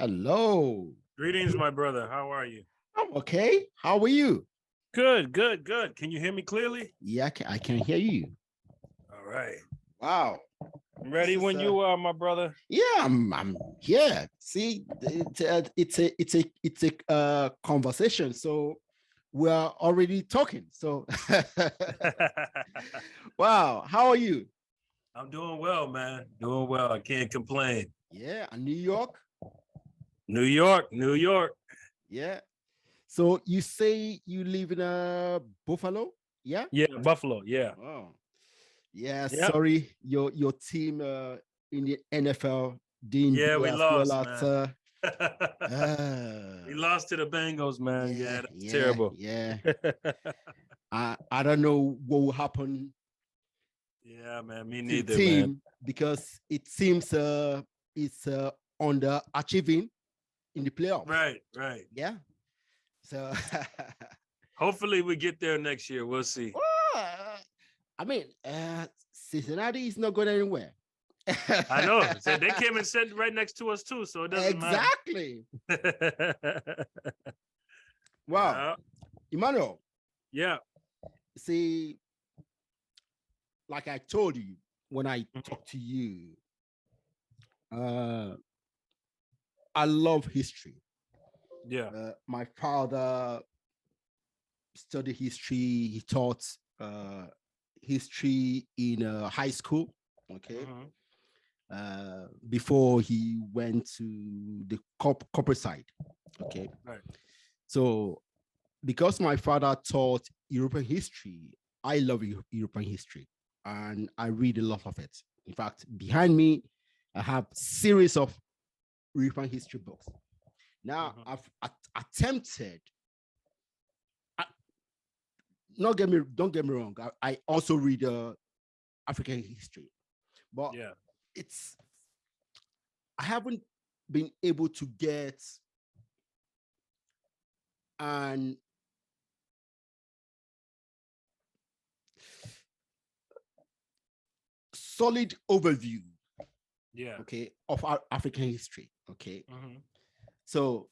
Hello. Greetings, my brother. How are you? I'm okay. How are you? Good, good, good. Can you hear me clearly? Yeah, I can hear you. All right. Wow. I'm ready when you are, my brother. Yeah, I'm here. See, it's a conversation. So we're already talking. So wow, how are you? I'm doing well, man. Doing well. I can't complain. Yeah, and New York. New York, New York. Yeah. So you say you live in Buffalo? Yeah. Yeah, Buffalo. Yeah. Oh, yeah. Yeah. Sorry, your team in the NFL didn't Yeah, do we as well lost, as man. uh, We lost to the Bengals, man. yeah, Yeah, that's yeah, terrible. yeah. I don't know what will happen Yeah, man. Me to the neither, man. team because it seems it's underachieving in the playoffs. Right, right. Yeah. So Hopefully we get there next year. We'll see. I mean, Cincinnati is not going anywhere. I know. So they came and sat right next to us too, so it doesn't exactly. matter. Wow. Emmanuel. Yeah. See, like I told you when I talked to you, I love history. Yeah. My father studied history. He taught history in high school. Okay. Before he went to the corporate side. Okay. Right. So because my father taught European history, I love European history and I read a lot of it. In fact, behind me, I have series of European history books. Now, I've attempted, don't get me wrong, I also read African history, but yeah, I haven't been able to get an solid overview, okay, of our African history. Okay. So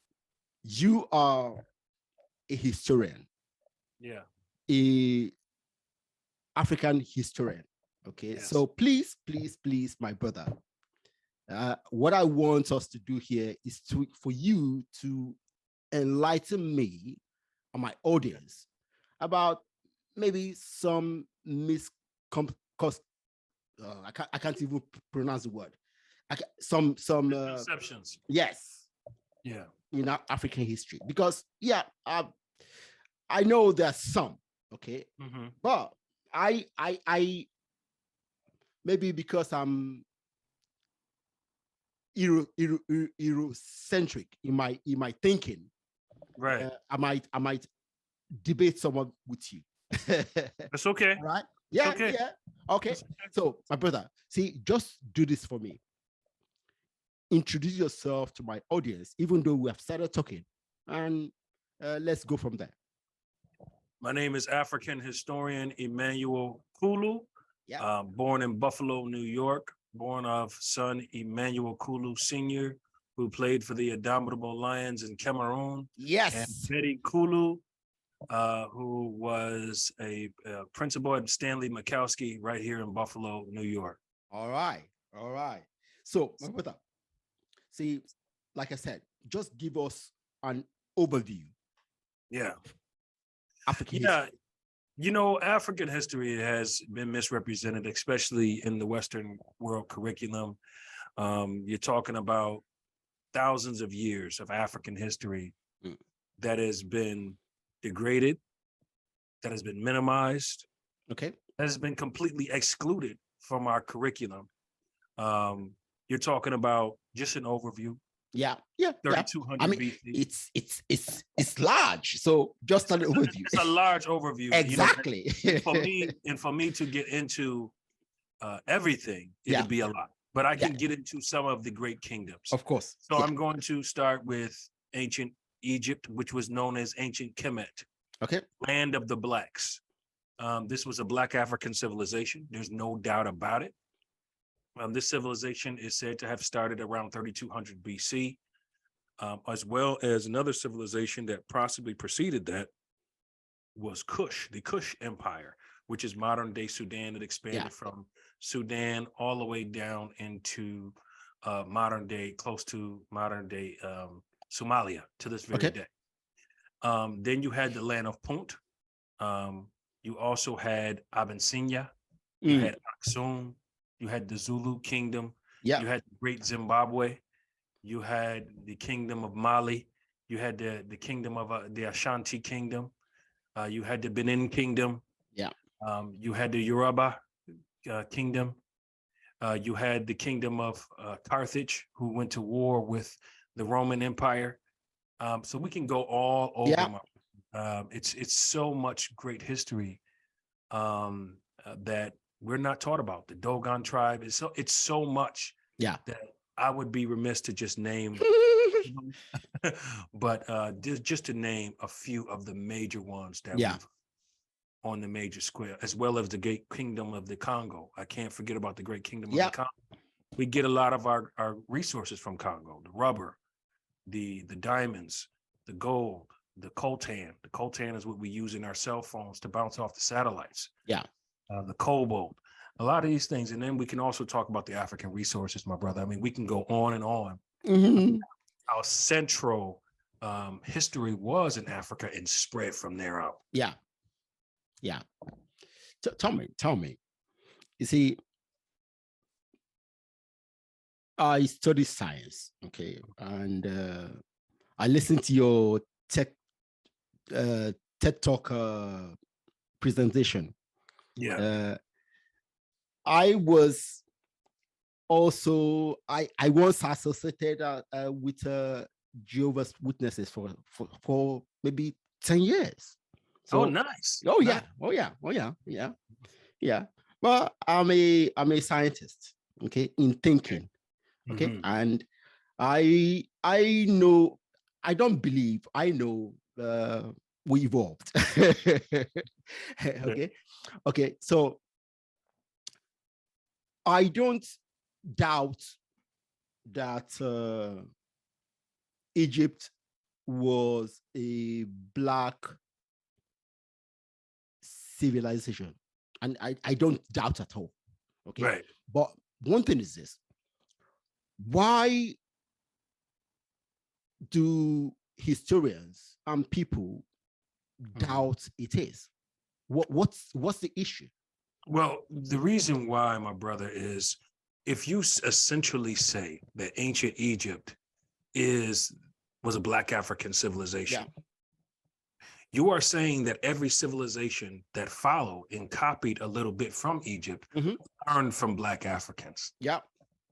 you are a historian, a African historian. Okay. Yes. So please, my brother, what I want us to do here is for you to enlighten me and my audience about maybe some I can't even pronounce the word. Some misconceptions. Yes. Yeah. In our African history, because I know there's some, okay, but I maybe because I'm Eurocentric in my thinking, right? I might debate someone with you. That's okay. Right? Yeah, okay. Yeah. Okay. So, my brother, see, just do this for me. Introduce yourself to my audience, even though we have started talking, and let's go from there. My name is African historian Emmanuel Kulu, born in Buffalo, New York, born of son Emmanuel Kulu Sr., who played for the Indomitable Lions in Cameroon. Yes. And Betty Kulu, who was a principal at Stanley Mikowski right here in Buffalo, New York. All right. All right. So, my brother, see, like I said, just give us an overview. Yeah. African history. You know, African history has been misrepresented, especially in the Western world curriculum. You're talking about thousands of years of African history that has been degraded, that has been minimized, okay, that has been completely excluded from our curriculum. You're talking about just an overview. Yeah. 3200 I mean, BC. It's large. So just an overview. It's a large overview. Exactly. You know, and for me to get into everything, it'd be a lot. But I can get into some of the great kingdoms. Of course. So I'm going to start with ancient Egypt, which was known as ancient Kemet. Okay. Land of the Blacks. This was a Black African civilization. There's no doubt about it. This civilization is said to have started around 3200 BC. as well as another civilization that possibly preceded that was Kush, the Kush Empire, which is modern day Sudan. It expanded from Sudan all the way down into close to modern day Somalia to this very day. Then you had the land of Punt. You also had Abyssinia. You had Aksum. You had the Zulu kingdom. You had the Great Zimbabwe. You had the kingdom of Mali. You had the kingdom of the Ashanti kingdom. You had the Benin kingdom. You had the Yoruba kingdom. You had the kingdom of Carthage, who went to war with the Roman Empire. So we can go all over. It's so much great history that we're not taught about. The Dogon tribe is it's so much that I would be remiss to just name. But just to name a few of the major ones that we've on the major square, as well as the Great Kingdom of the Congo. I can't forget about the Great Kingdom of the Congo. We get a lot of our resources from Congo: the rubber, the diamonds, the gold, the coltan. The coltan is what we use in our cell phones to bounce off the satellites. The cobalt, a lot of these things. And then we can also talk about the African resources, my brother. I mean, we can go on and on. Our central history was in Africa and spread from there out. Tell me. You see, I study science, and I listened to your TED Talk presentation. I was also I was associated with Jehovah's Witnesses for maybe 10 years. So, nice. Yeah. Well, I'm a scientist, in thinking, and I know, I don't believe, I know we evolved. So I don't doubt that Egypt was a Black civilization, and I don't doubt at all. But one thing is this: why do historians and people doubt it is? What's the issue? Well, the reason why, my brother, is if you essentially say that ancient Egypt was a Black African civilization, you are saying that every civilization that followed and copied a little bit from Egypt learned from Black Africans.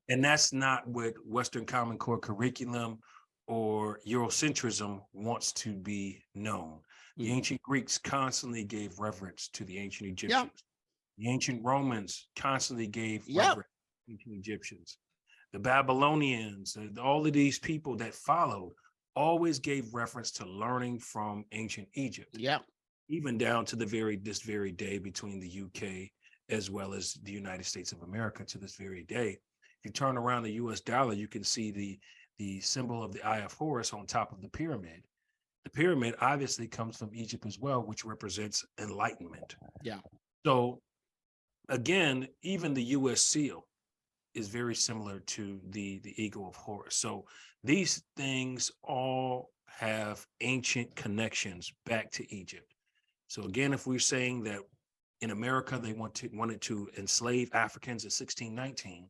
And that's not what Western Common Core curriculum or Eurocentrism wants to be known. The ancient Greeks constantly gave reverence to the ancient Egyptians. The ancient Romans constantly gave reverence to ancient Egyptians. The Babylonians, all of these people that followed always gave reference to learning from ancient Egypt. Even down to this very day between the UK as well as the United States of America to this very day. If you turn around the US dollar, you can see the symbol of the Eye of Horus on top of the pyramid. The pyramid obviously comes from Egypt as well, which represents enlightenment. So again, even the US seal is very similar to the Eagle of Horus. So these things all have ancient connections back to Egypt. So again, if we're saying that in America they wanted to enslave Africans in 1619,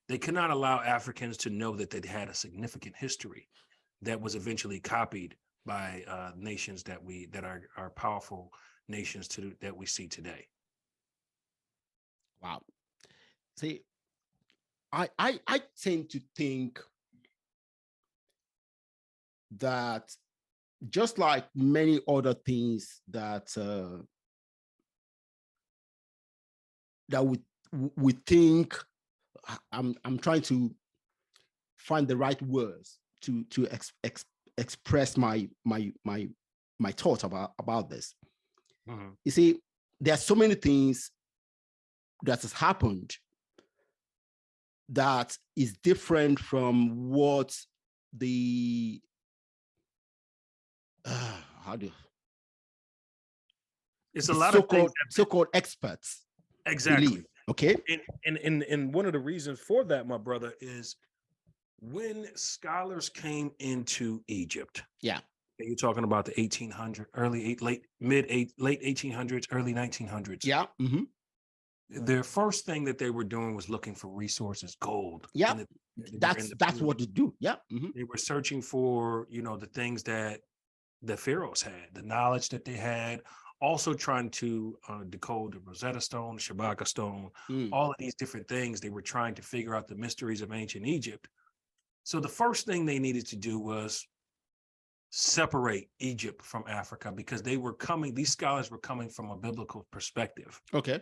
they could not allow Africans to know that they had a significant history that was eventually copied by nations that are powerful nations that we see today. Wow. See, I tend to think that just like many other things that we think, I'm trying to find the right words to express my thoughts about this. You see, there are so many things that has happened that is different from what the how do it's the a lot of things so-called experts exactly believe. Okay. And one of the reasons for that, my brother, is when scholars came into Egypt. Yeah. You're talking about the 1800s, late 1800s, early 1900s. Yeah. Mm-hmm. Their first thing that they were doing was looking for resources, gold. Yeah. That's what they do. Yeah. Mm-hmm. They were searching for, the things that the pharaohs had, the knowledge that they had, also trying to decode the Rosetta Stone, the Shabaka Stone, all of these different things. They were trying to figure out the mysteries of ancient Egypt. So the first thing they needed to do was separate Egypt from Africa, because these scholars were coming from a biblical perspective. Okay.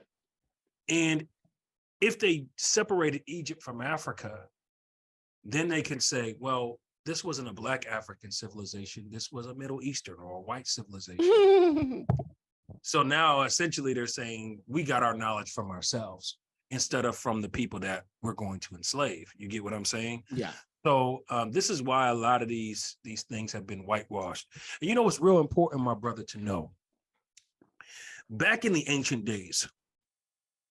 And if they separated Egypt from Africa, then they can say, well, this wasn't a Black African civilization. This was a Middle Eastern or a white civilization. So now essentially they're saying we got our knowledge from ourselves instead of from the people that we're going to enslave. You get what I'm saying? Yeah. So this is why a lot of these things have been whitewashed. And you know what's real important, my brother, to know? Back in the ancient days,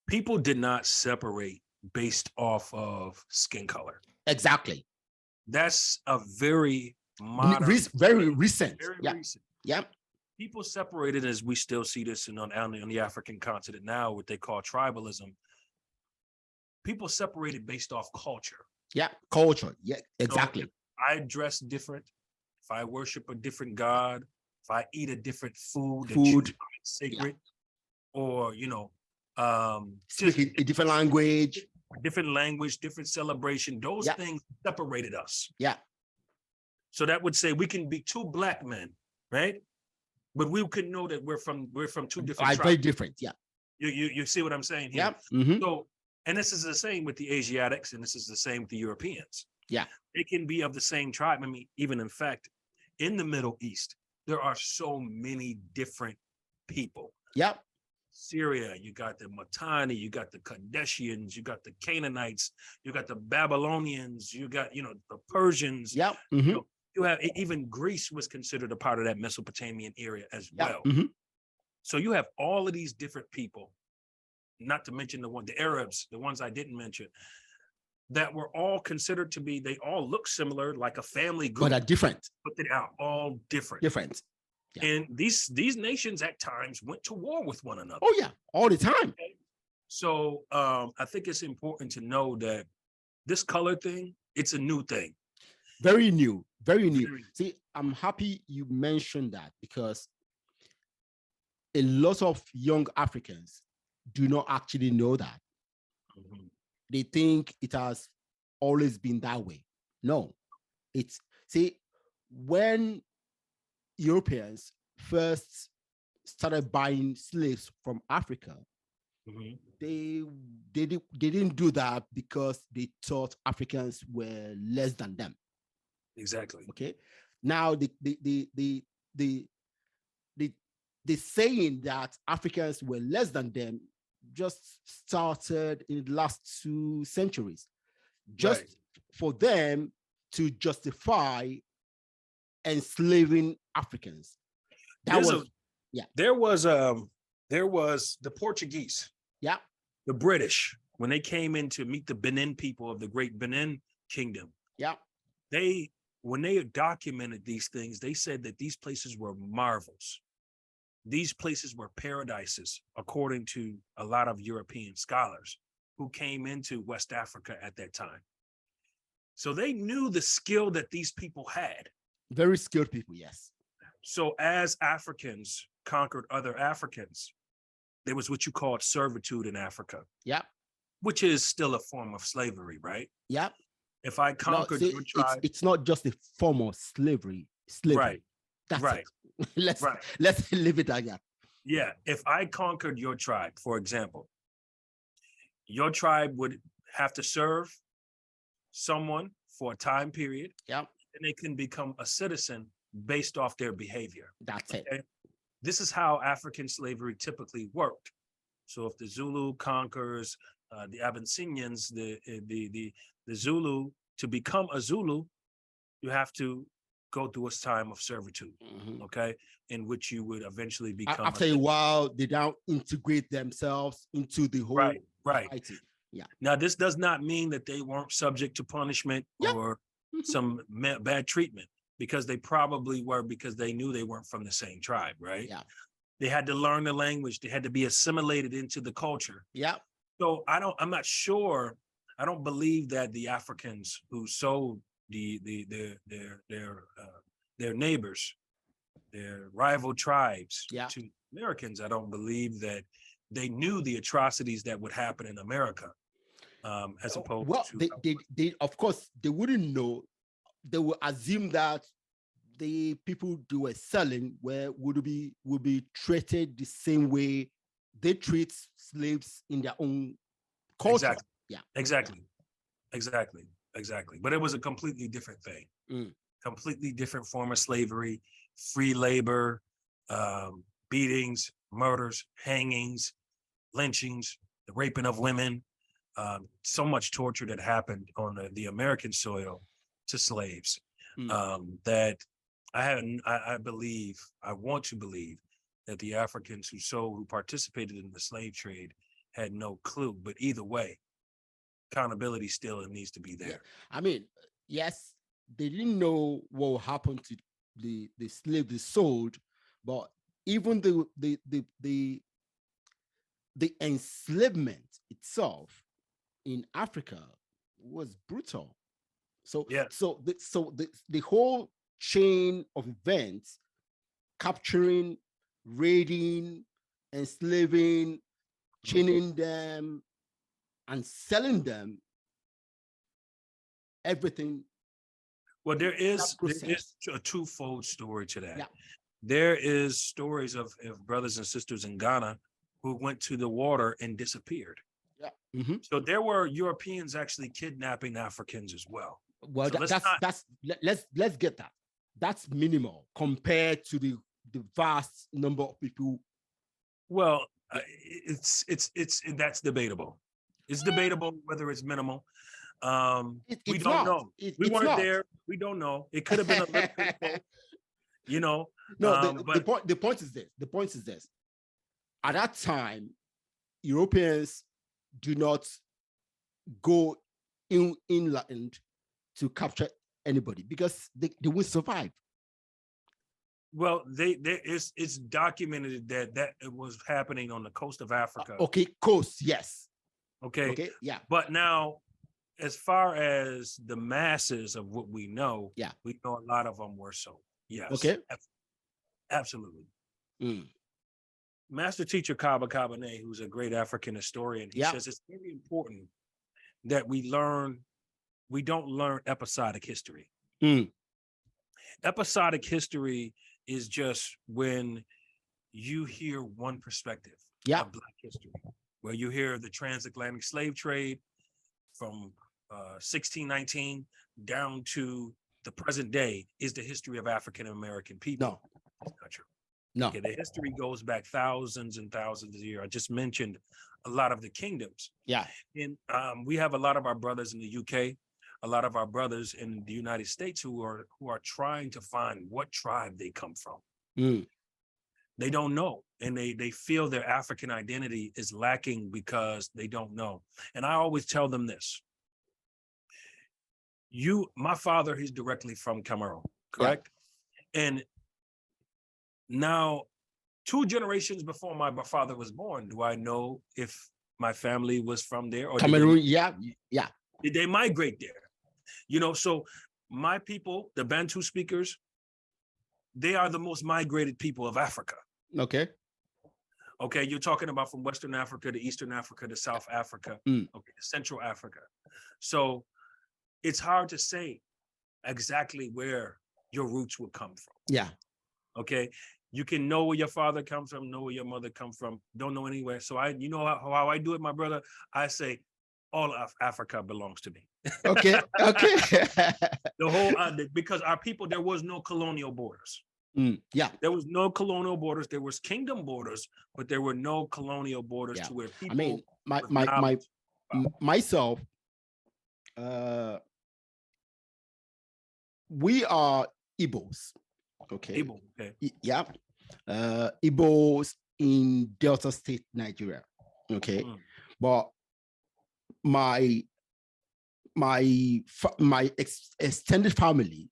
people did not separate based off of skin color. Exactly. That's a very modern, very recent. Very yeah. recent. Yeah. People separated, as we still see this on the African continent now, what they call tribalism. People separated based off culture. Yeah, culture. Yeah, exactly. So if I dress different, if I worship a different God, if I eat a different food. Sacred, yeah. Or speak a different language, different celebration. Those things separated us. Yeah. So that would say we can be two Black men, right? But we could know that we're from two different tribes. Very different. Yeah. You see what I'm saying here? Yeah. Mm-hmm. So, and this is the same with the Asiatics, and this is the same with the Europeans. Yeah. They can be of the same tribe. I mean, even in fact, in the Middle East, there are so many different people. Yeah. Syria, you got the Matani, you got the Kadeshians, you got the Canaanites, you got the Babylonians, you got, the Persians. Yeah. Mm-hmm. You have, even Greece was considered a part of that Mesopotamian area as well. Mm-hmm. So you have all of these different people, not to mention the Arabs, the ones I didn't mention, that were all considered to be, they all look similar, like a family group. But are different. But they are all different. Different. Yeah. And these nations at times went to war with one another. Oh yeah, all the time. Okay. So I think it's important to know that this color thing, it's a new thing. Very new, very new. See, I'm happy you mentioned that, because a lot of young Africans do not actually know that. Mm-hmm. They think it has always been that way. No, when Europeans first started buying slaves from Africa, mm-hmm. they didn't do that because they thought Africans were less than them. Exactly. Okay. Now the saying that Africans were less than them just started in the last 2 centuries, just for them to justify enslaving Africans. There was the Portuguese. Yeah. The British, when they came in to meet the Benin people of the great Benin kingdom. Yeah. When they documented these things, they said that these places were marvels. These places were paradises, according to a lot of European scholars who came into West Africa at that time. So they knew the skill that these people had. Very skilled people, yes. So as Africans conquered other Africans, there was what you called servitude in Africa. Yeah. Which is still a form of slavery, right? Yeah. If I conquered your tribe, it's not just a form of slavery. Right. That's right. It. Let's leave it like that. Yeah. If I conquered your tribe, for example, your tribe would have to serve someone for a time period. Yeah. And they can become a citizen based off their behavior. That's it. This is how African slavery typically worked. So if the Zulu conquers the Abyssinians, the Zulu, to become a Zulu, you have to go through a time of servitude, okay, in which you would eventually become after a while. They don't integrate themselves into the whole society. Yeah. Now, this does not mean that they weren't subject to punishment or some bad treatment, because they probably were, because they knew they weren't from the same tribe, right? Yeah. They had to learn the language. They had to be assimilated into the culture. Yeah. So I'm not sure. I don't believe that the Africans who sold their neighbors, their rival tribes to Americans, I don't believe that they knew the atrocities that would happen in America. As opposed to they of course they wouldn't know. They would assume that the people they were selling would be treated the same way they treat slaves in their own culture. Exactly. Yeah. Exactly. But it was a completely different thing. Completely different form of slavery, free labor, beatings, murders, hangings, lynchings, the raping of women. So much torture that happened on the American soil to slaves that I want to believe that the Africans who participated in the slave trade had no clue. But either way, accountability still needs to be there. Yeah. I mean, yes, they didn't know what happened to the slave they sold, but even the enslavement itself in Africa was brutal. So the whole chain of events, capturing, raiding, enslaving, chaining them, and selling them, everything. Well, there is a twofold story to that. Yeah. There is stories of brothers and sisters in Ghana who went to the water and disappeared. Yeah. So there were Europeans actually kidnapping Africans as well. Well, so let's get that. That's minimal compared to the vast number of people. Well, that's debatable. It's debatable whether it's minimal. We don't know. We weren't there. We don't know. It could have been a little bit, you know. No, the point is this. The point is this. At that time, Europeans do not go inland to capture anybody because they will survive. Well, it's documented that it was happening on the coast of Africa. Okay, coast, yes. Okay, yeah. But now, as far as the masses of what we know, we know a lot of them were sold. Yes. Okay. Absolutely. Master teacher Kaba Kabane, who's a great African historian, he says it's very important that we don't learn episodic history. Episodic history is just when you hear one perspective of Black history, where you hear the transatlantic slave trade from 1619 down to the present day is the history of African American people. No, that's not true. No. Okay, the history goes back thousands and thousands of years. I just mentioned a lot of the kingdoms. Yeah. And we have a lot of our brothers in the UK, a lot of our brothers in the United States who are trying to find what tribe they come from. They don't know. And they feel their African identity is lacking because they don't know. And I always tell them this. My father, he's directly from Cameroon, correct? Yeah. And now, 2 generations before my father was born, do I know if my family was from there? Or Cameroon, Did they migrate there? You know, so my people, the Bantu speakers, they are the most migrated people of Africa. Okay. Okay, you're talking about from Western Africa to Eastern Africa to South Africa, okay, Central Africa. So it's hard to say exactly where your roots will come from. Yeah. Okay, you can know where your father comes from, know where your mother comes from, don't know anywhere. So you know how I do it, my brother? I say all of Africa belongs to me. Okay. The whole because our people, there was no colonial borders. There was no colonial borders. There was kingdom borders, but there were no colonial borders to where people. I mean, myself. we are Igbos. Okay. Igbo, okay. Yeah. Igbos in Delta State, Nigeria. Okay. But my extended family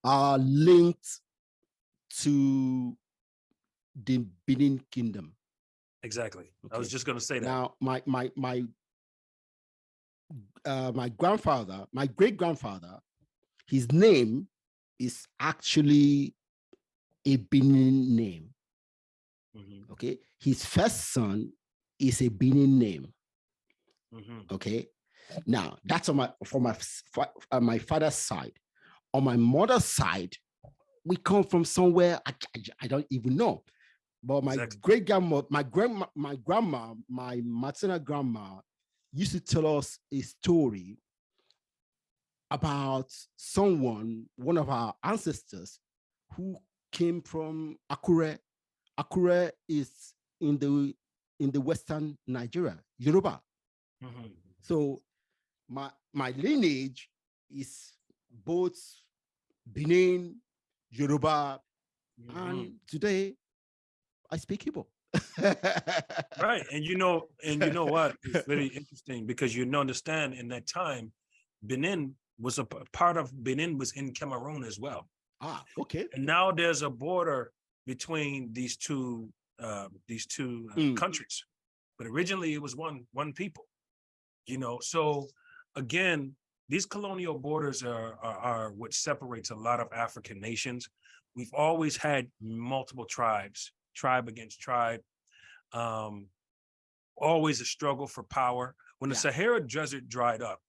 are linked to the Benin Kingdom. Exactly. Okay. I was just going to say that. Now, my grandfather, my great grandfather, his name is actually a Benin name. Okay, his first son is a Benin name. Okay, now that's on my father's side. On my mother's side, we come from somewhere I don't even know. But my great grandma, my grandma, my maternal grandma used to tell us a story about someone, one of our ancestors, who came from Akure. Akure is in the western Nigeria, Yoruba. So my lineage is both Benin, Yoruba, and today I speak Igbo. Right. And you know what? It's very interesting because you understand in that time, Benin was a part of Benin was in Cameroon as well. Ah, okay. And now there's a border between these two countries. But originally it was one people. So again, these colonial borders are what separates a lot of African nations. We've always had multiple tribes, tribe against tribe, always a struggle for power. When the Sahara Desert dried up,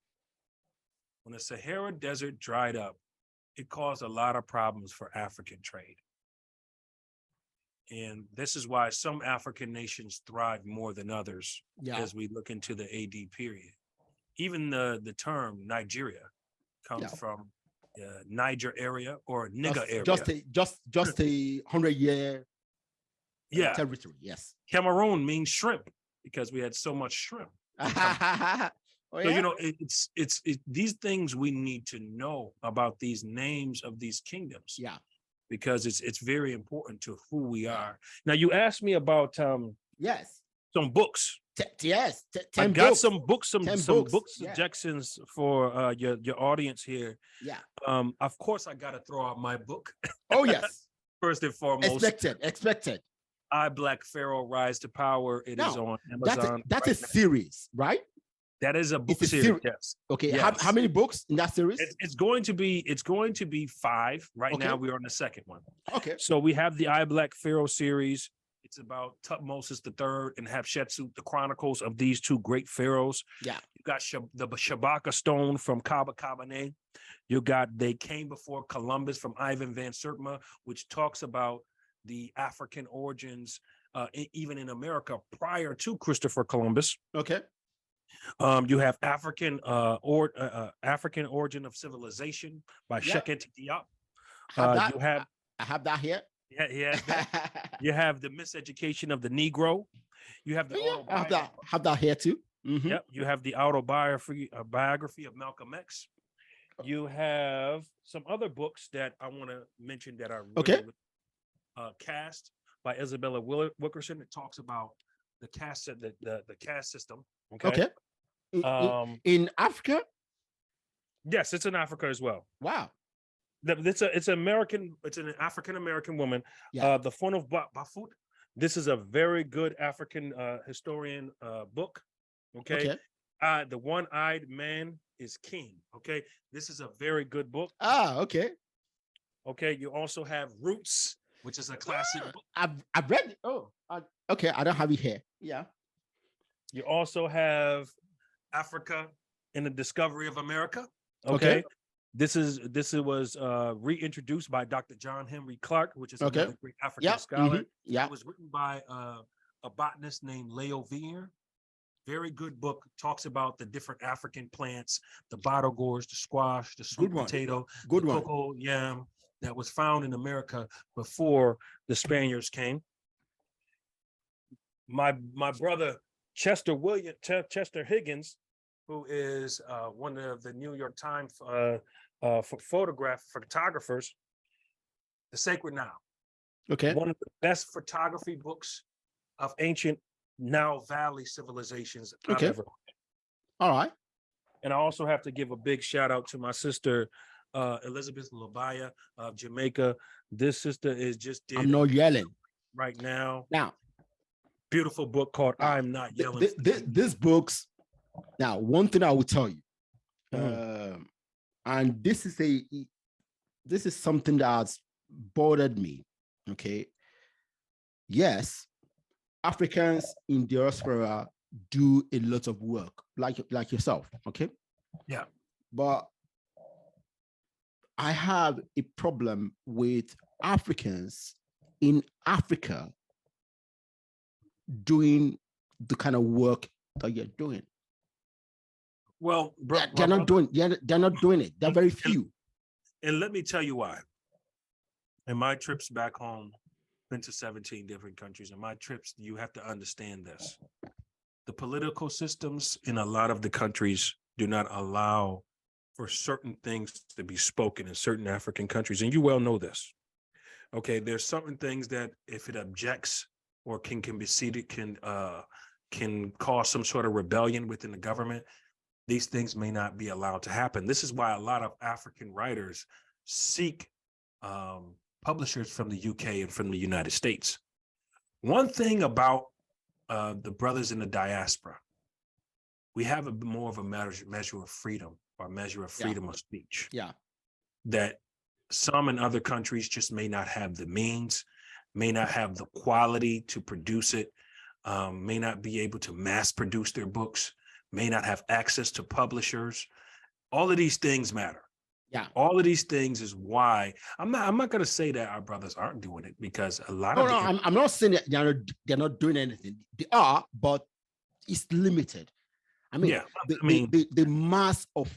it caused a lot of problems for African trade. And this is why some African nations thrive more than others as we look into the AD period. Even the term Nigeria comes from Niger area or Niger area. Just a 100-year territory. Yes. Cameroon means shrimp because we had so much shrimp. So it's these things we need to know about these names of these kingdoms. Yeah. Because it's very important to who we are. Now you asked me about some books. 10 I got books. some books, some book suggestions for your audience here. Yeah. Of course, I got to throw out my book. Oh yes. First and foremost. Expected. Black Pharaoh Rise to Power. It is on Amazon. That's a series, right? That is a book series. Yes. Okay. Yes. How many books in that series? It's going to be 5. Right now, we're on the second one. Okay. So we have the Black Pharaoh series. It's about Tutmosis III and Hatshepsut, the chronicles of these two great pharaohs. Yeah. You got the Shabaka stone from Kaba Kabane. You got They Came Before Columbus from Ivan Van Sertima, which talks about the African origins, even in America prior to Christopher Columbus. Okay. You have African Origin of Civilization by Sheket Diop. I have that here. Yeah. You have The Miseducation of the Negro. You have the I have that here too. Mm-hmm. Yep. You have the biography of Malcolm X. You have some other books that I want to mention that are really Caste by Isabella Wilkerson. It talks about the caste system. Okay. In Africa? Yes, it's in Africa as well. Wow. It's an African American woman. Yeah. The Fun of Bafut. This is a very good African historian book. Okay. The One-Eyed Man is King. Okay. This is a very good book. Okay. Okay. You also have Roots, which is a classic book. I've read it. Okay. I don't have it here. Yeah. You also have Africa in the Discovery of America. Okay. This was reintroduced by Dr. John Henry Clark, which is another great African scholar. Mm-hmm. Yeah. It was written by a botanist named Leo Vier. Very good book. Talks about the different African plants, the bottle gourds, the squash, the sweet potato, the cocoa yam that was found in America before the Spaniards came. My brother Chester Higgins, who is one of the New York Times for photographers, The Sacred Nile. Okay. One of the best photography books of ancient Nile Valley civilizations I've ever read. All right. And I also have to give a big shout out to my sister, Elizabeth Lubaya of Jamaica. This sister is just I'm not yelling right now. Now, beautiful book called I'm Not Yelling. This books. Now, one thing I will tell you, and this is something that's bothered me. Okay. Yes, Africans in diaspora do a lot of work, like yourself. Okay. Yeah. But I have a problem with Africans in Africa doing the kind of work that you're doing. Well, they're not doing it. They're very few. And let me tell you why. In my trips back home, been to 17 different countries. In my trips, you have to understand this. The political systems in a lot of the countries do not allow for certain things to be spoken in certain African countries. And you well know this. Okay, there's certain things that if it objects or can be seated, can cause some sort of rebellion within the government, these things may not be allowed to happen. This is why a lot of African writers seek publishers from the UK and from the United States. One thing about the brothers in the diaspora, we have more of a measure of freedom, or measure of freedom of speech. Yeah. That some in other countries just may not have the means, may not have the quality to produce it, may not be able to mass produce their books, may not have access to publishers. All of these things matter. Yeah. All of these things is why I'm not going to say that our brothers aren't doing it, because a lot of I'm not saying that they're not doing anything. They are, but it's limited. I mean, the mass of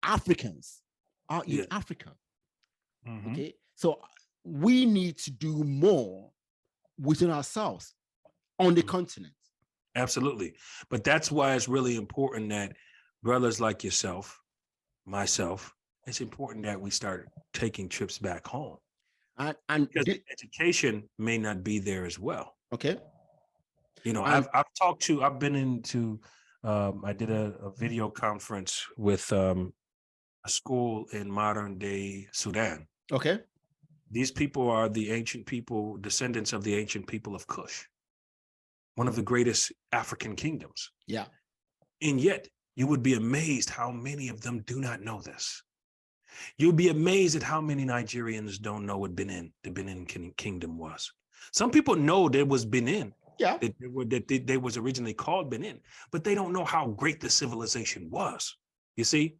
Africans are in Africa. Mm-hmm. Okay, so we need to do more within ourselves on the continent. Absolutely. But that's why it's really important that brothers like yourself, myself, it's important that we start taking trips back home. And because the education may not be there as well. Okay. You know, I've been into, I did a video conference with a school in modern day Sudan. Okay. These people are the ancient people, descendants of the ancient people of Kush, one of the greatest African kingdoms. Yeah. And yet you would be amazed how many of them do not know this. You'd be amazed at how many Nigerians don't know what the Benin kingdom was. Some people know there was Benin. Yeah. That they was originally called Benin, but they don't know how great the civilization was. You see,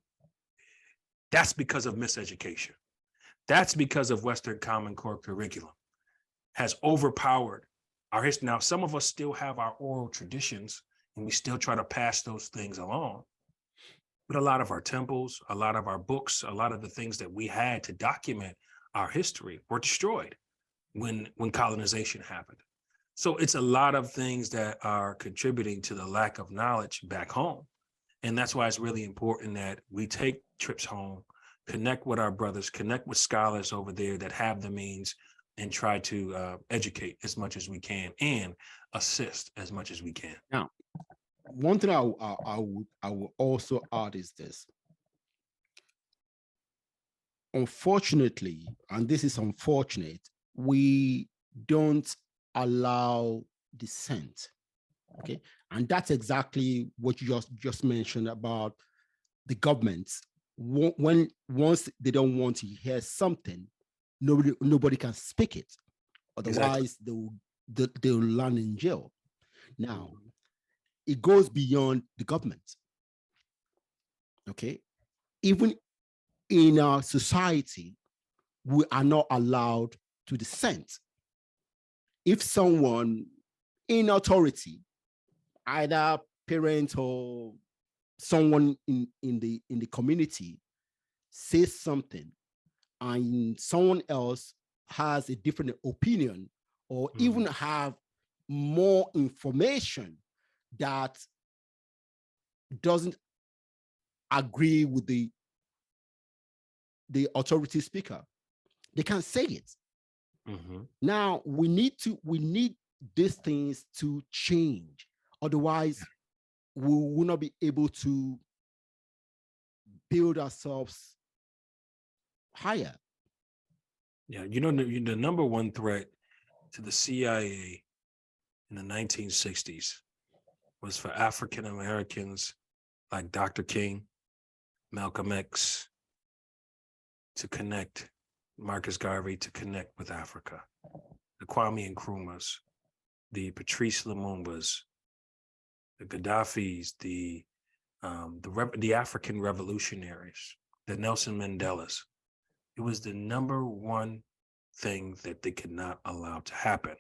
that's because of miseducation. That's because of Western Common Core curriculum has overpowered our history. Now, some of us still have our oral traditions and we still try to pass those things along. But a lot of our temples, a lot of our books, a lot of the things that we had to document our history were destroyed when colonization happened. So it's a lot of things that are contributing to the lack of knowledge back home. And that's why it's really important that we take trips home, connect with our brothers, connect with scholars over there that have the means, and try to educate as much as we can and assist as much as we can. Now, one thing I will also add is this. Unfortunately, and this is unfortunate, we don't allow dissent. Okay, and that's exactly what you just mentioned about the governments. Once they don't want to hear something, nobody can speak it. Otherwise, they'll land in jail. Now, it goes beyond the government. Okay, even in our society, we are not allowed to dissent. If someone in authority, either parent or someone in the community, says something and someone else has a different opinion or even have more information that doesn't agree with the the authority speaker. They can't say it. Now we need these things to change. Otherwise, we will not be able to build ourselves higher. Yeah, you know, the number one threat to the CIA in the 1960s was for African Americans like Dr. King, Malcolm X, to connect, Marcus Garvey to connect with Africa, the Kwame Nkrumahs, the Patrice Lumumbas, the Gaddafis, the African revolutionaries, the Nelson Mandelas. It was the number one thing that they could not allow to happen,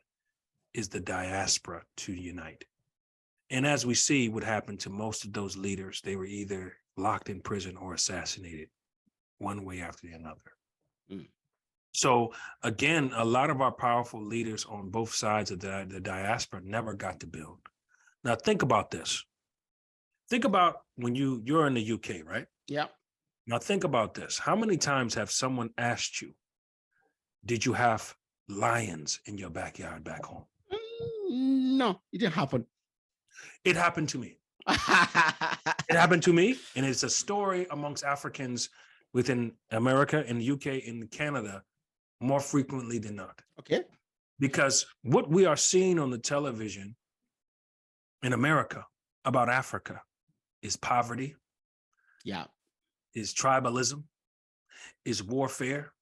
is the diaspora to unite. And as we see what happened to most of those leaders, they were either locked in prison or assassinated one way after another. So again, a lot of our powerful leaders on both sides of the diaspora never got to build. Now think about this. Think about when you're in the UK, right? Yeah. Now think about this. How many times have someone asked you, did you have lions in your backyard back home? No, it didn't happen. It happened to me. It happened to me. And it's a story amongst Africans within America and the UK and Canada more frequently than not. Okay. Because what we are seeing on the television in America about Africa is poverty. Yeah. Is tribalism, is warfare,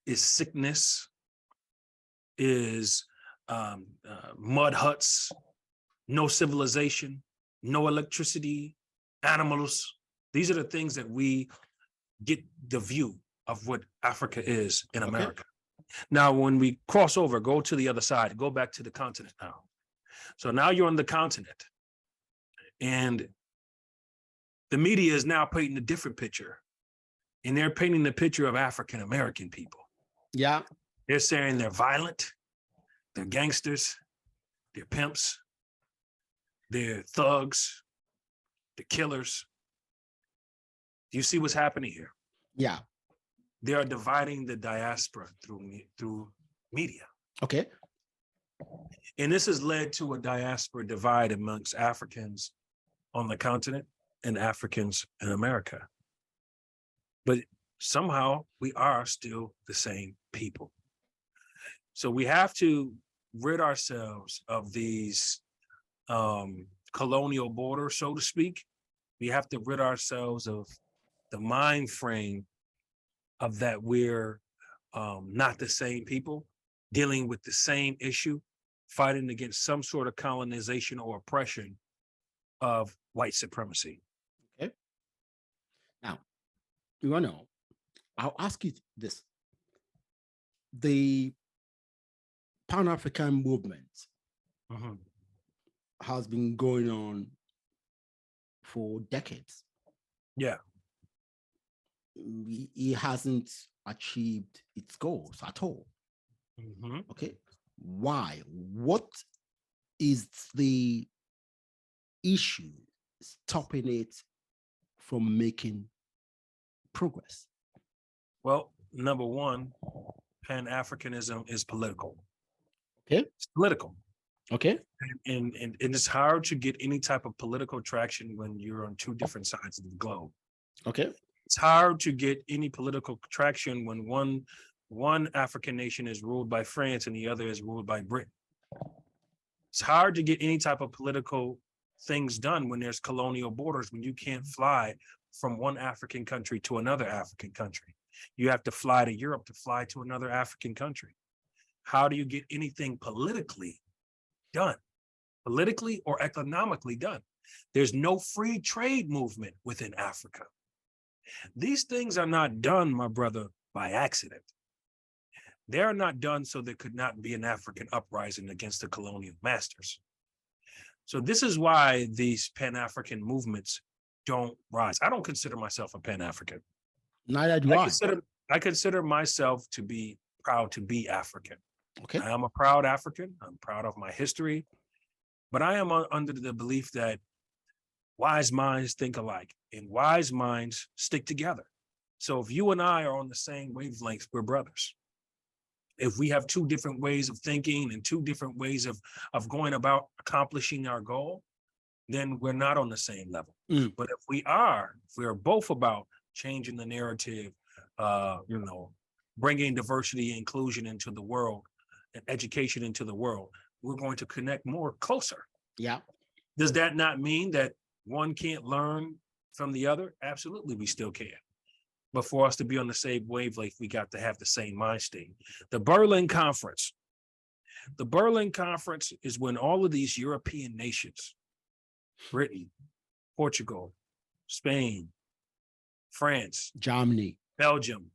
is sickness, is mud huts, no civilization, no electricity, animals. These are the things that we get the view of what Africa is in America. Now, when we cross over, go to the other side, go back to the continent now. So now you're on the continent, and the media is now painting a different picture, and they're painting the picture of African American people. Yeah. They're saying they're violent, they're gangsters, they're pimps, they're thugs, they're killers. Do you see what's happening here? Yeah. They are dividing the diaspora through media. Okay. And this has led to a diaspora divide amongst Africans on the continent and Africans in America. But somehow we are still the same people. So we have to rid ourselves of these colonial borders, so to speak. We have to rid ourselves of the mind frame of that we're not the same people, dealing with the same issue, fighting against some sort of colonization or oppression of white supremacy. Okay. Now, you want to know, I'll ask you this. The Pan-African movement has been going on for decades. Yeah. It hasn't achieved its goals at all. Okay. Why? What is the issue stopping it from making progress? Well, number one, Pan-Africanism is political. Okay. It's political. Okay. And it's hard to get any type of political traction when you're on two different sides of the globe. Okay. It's hard to get any political traction when one African nation is ruled by France and the other is ruled by Britain. It's hard to get any type of political things done when there's colonial borders, when you can't fly from one African country to another African country. You have to fly to Europe to fly to another African country. How do you get anything politically done? Politically or economically done? There's no free trade movement within Africa. These things are not done, my brother, by accident. They are not done so there could not be an African uprising against the colonial masters. So this is why these Pan-African movements don't rise. I don't consider myself a Pan-African. Neither do I. I consider myself to be proud to be African. Okay. I am a proud African. I'm proud of my history, but I am under the belief that wise minds think alike and wise minds stick together. So if you and I are on the same wavelength, we're brothers. If we have two different ways of thinking and two different ways of going about accomplishing our goal, then we're not on the same level. But if we are both about changing the narrative, bringing diversity and inclusion into the world and education into the world, we're going to connect more closer. Yeah. Does that not mean that one can't learn from the other? Absolutely, we still can. But for us to be on the same wavelength, we got to have the same mind state. The Berlin Conference. The Berlin Conference is when all of these European nations, Britain, Portugal, Spain, France, Germany, Belgium,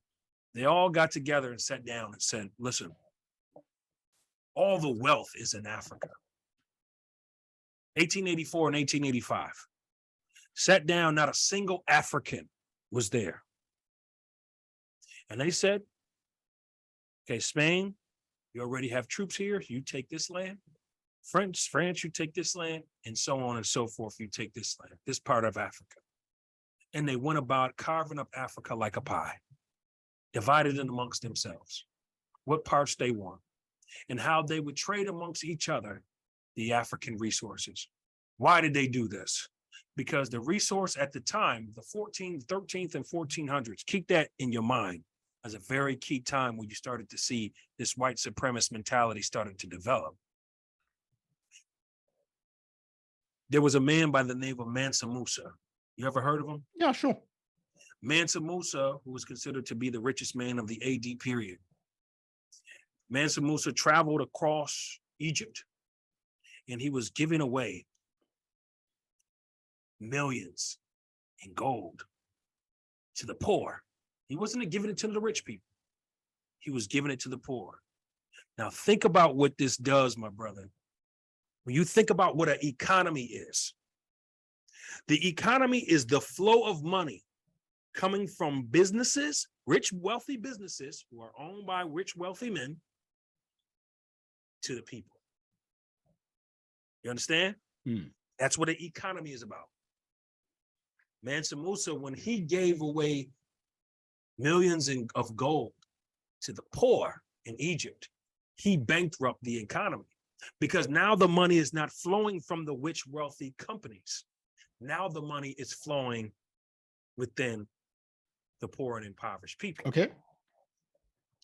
they all got together and sat down and said, listen, all the wealth is in Africa. 1884 and 1885. Sat down, not a single African was there. And they said, okay, Spain, you already have troops here. You take this land. France, you take this land, and so on and so forth. You take this land, this part of Africa. And they went about carving up Africa like a pie, divided it amongst themselves, what parts they want, and how they would trade amongst each other the African resources. Why did they do this? Because the resource at the time, the 13th and 1400s, keep that in your mind as a very key time when you started to see this white supremacist mentality starting to develop. There was a man by the name of Mansa Musa. You ever heard of him? Yeah, sure. Mansa Musa, who was considered to be the richest man of the AD period. Mansa Musa traveled across Egypt, and he was giving away millions in gold to the poor. He wasn't giving it to the rich people. He was giving it to the poor. Now think about what this does, my brother. When you think about what an economy is, the economy is the flow of money coming from businesses, rich, wealthy businesses who are owned by rich, wealthy men to the people. You understand? That's what an economy is about. Mansa Musa, when he gave away millions of gold to the poor in Egypt, he bankrupted the economy because now the money is not flowing from the rich, wealthy companies. Now the money is flowing within the poor and impoverished people. Okay.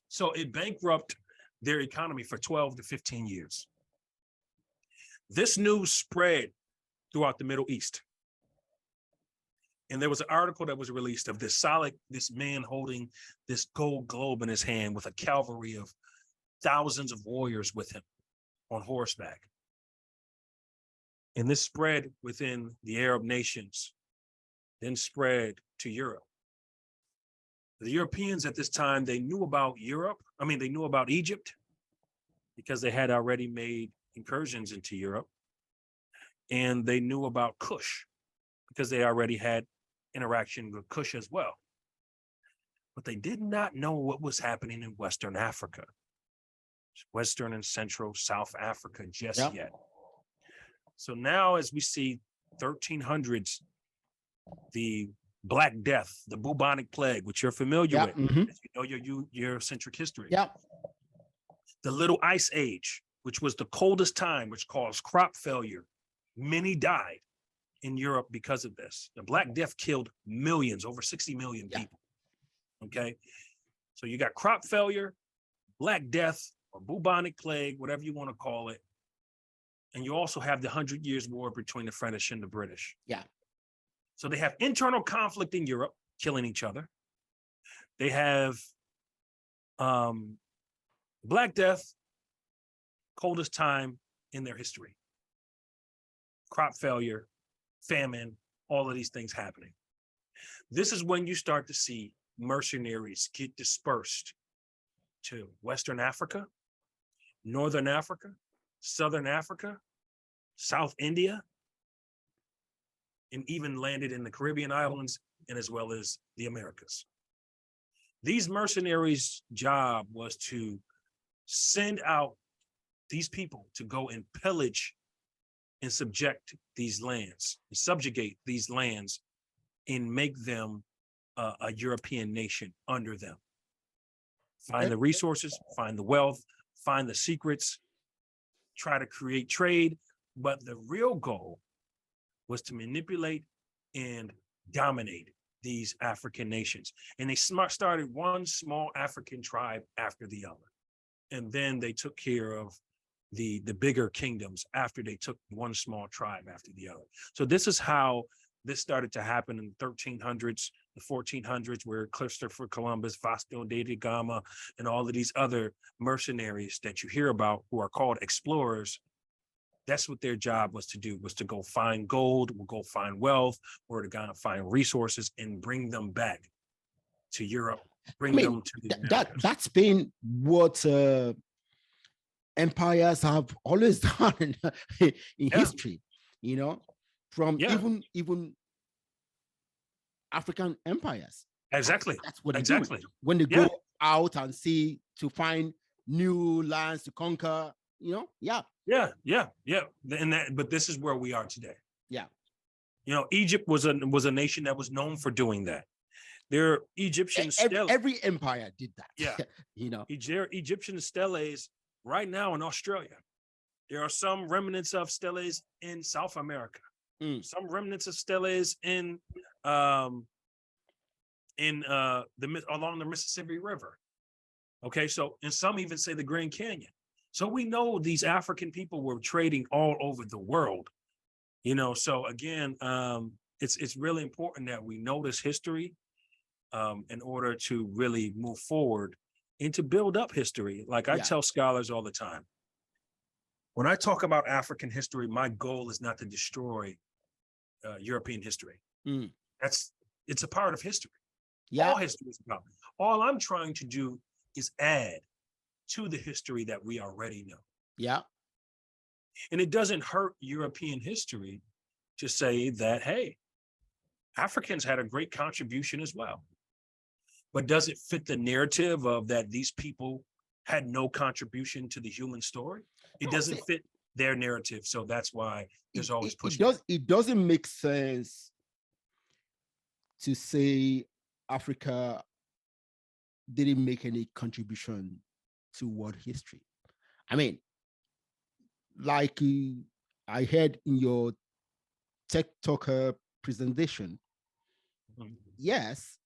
So it bankrupted their economy for 12 to 15 years. This news spread throughout the Middle East. And there was an article that was released of this man holding this gold globe in his hand with a cavalry of thousands of warriors with him on horseback. And this spread within the Arab nations, then spread to Europe. The Europeans at this time, they knew about they knew about Egypt because they had already made incursions into Europe. And they knew about Kush because they already had interaction with Kush as well. But they did not know what was happening in Western Africa, Western and Central South Africa just yet. So now as we see 1300s, the Black Death, the bubonic plague, which you're familiar with, you know your Eurocentric history. The Little Ice Age, which was the coldest time, which caused crop failure. Many died in Europe because of this. The Black Death killed millions, over 60 million people. Okay. So you got crop failure, Black Death, or bubonic plague, whatever you want to call it. And you also have the 100 Years' War between the French and the British. So they have internal conflict in Europe, killing each other. They have Black Death, coldest time in their history. Crop failure, famine, all of these things happening. This is when you start to see mercenaries get dispersed to Western Africa, Northern Africa, Southern Africa, South India, and even landed in the Caribbean islands and as well as the Americas. These mercenaries' job was to send out these people to go and pillage and subjugate these lands and make them a European nation under them. Find the resources, find the wealth, find the secrets, try to create trade. But the real goal was to manipulate and dominate these African nations. And they started one small African tribe after the other. And then they took care of the bigger kingdoms after they took one small tribe after the other. So this is how this started to happen in the 1300s, the 1400s, where Christopher Columbus, Vasco da Gama, and all of these other mercenaries that you hear about who are called explorers. That's what their job was to do, was to go find gold, or go find wealth, or to go find resources and bring them back to Europe, bring them to the Americas. That's been what empires have always done in history, you know, from even African empires. Exactly. That's what they do. When they go out and see to find new lands to conquer, you know. But this is where we are today. Yeah. You know, Egypt was a nation that was known for doing that. Their Egyptian every empire did that. Yeah. You know, there are Egyptian steles right now in Australia. There are some remnants of steles in South America. Some remnants of steles along the Mississippi River. Okay, so, and some even say the Grand Canyon. So we know these African people were trading all over the world, you know. So again, it's really important that we know this history in order to really move forward and to build up history. Like I tell scholars all the time, when I talk about African history, my goal is not to destroy European history. It's a part of history. All history is about. All I'm trying to do is add to the history that we already know. Yeah. And it doesn't hurt European history to say that, hey, Africans had a great contribution as well. But does it fit the narrative of that these people had no contribution to the human story? It doesn't fit their narrative. So that's why there's always pushback. It doesn't make sense to say Africa didn't make any contribution to world history. I mean, like I heard in your Tech Talker presentation, yes,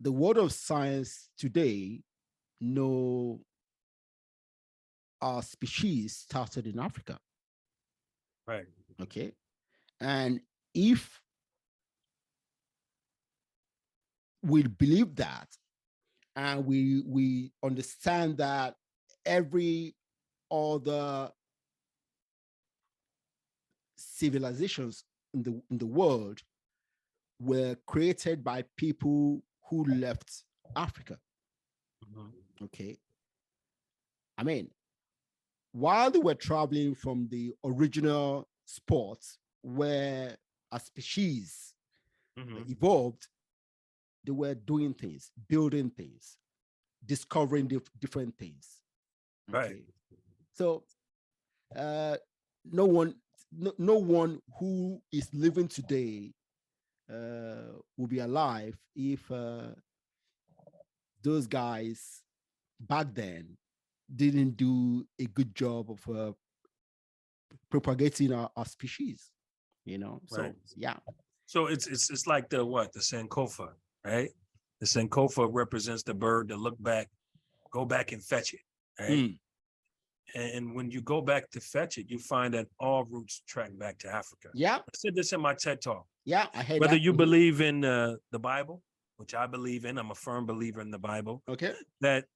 the world of science today know our species started in Africa. Right. Okay. And if we believe that, and we understand that every other civilizations in the world were created by people who left Africa. Okay. I mean, while they were traveling from the original spots where a species evolved, they were doing things, building things, discovering different things. Okay? Right. So no one who is living today will be alive if those guys back then didn't do a good job of propagating our species, you know. So right. yeah. So it's like the Sankofa, right? The Sankofa represents the bird that go back and fetch it, right? And when you go back to fetch it, you find that all routes track back to Africa. Yeah. I said this in my TED Talk. Yeah, I heard Whether that. you believe in the Bible, which I believe in, I'm a firm believer in the Bible. Okay. That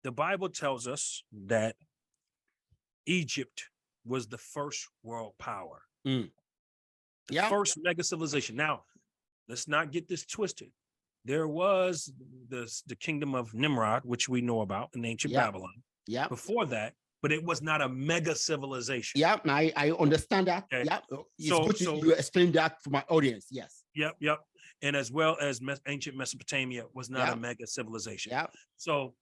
the Bible tells us that Egypt was the first world power. The first mega civilization. Now, let's not get this twisted. There was the kingdom of Nimrod, which we know about in ancient Babylon. Yeah. Before that, but it was not a mega civilization. Yeah, I understand that. Okay. Yeah. You explain that for my audience. Yes. Yep. And as well as ancient Mesopotamia was not a mega civilization. Yeah. So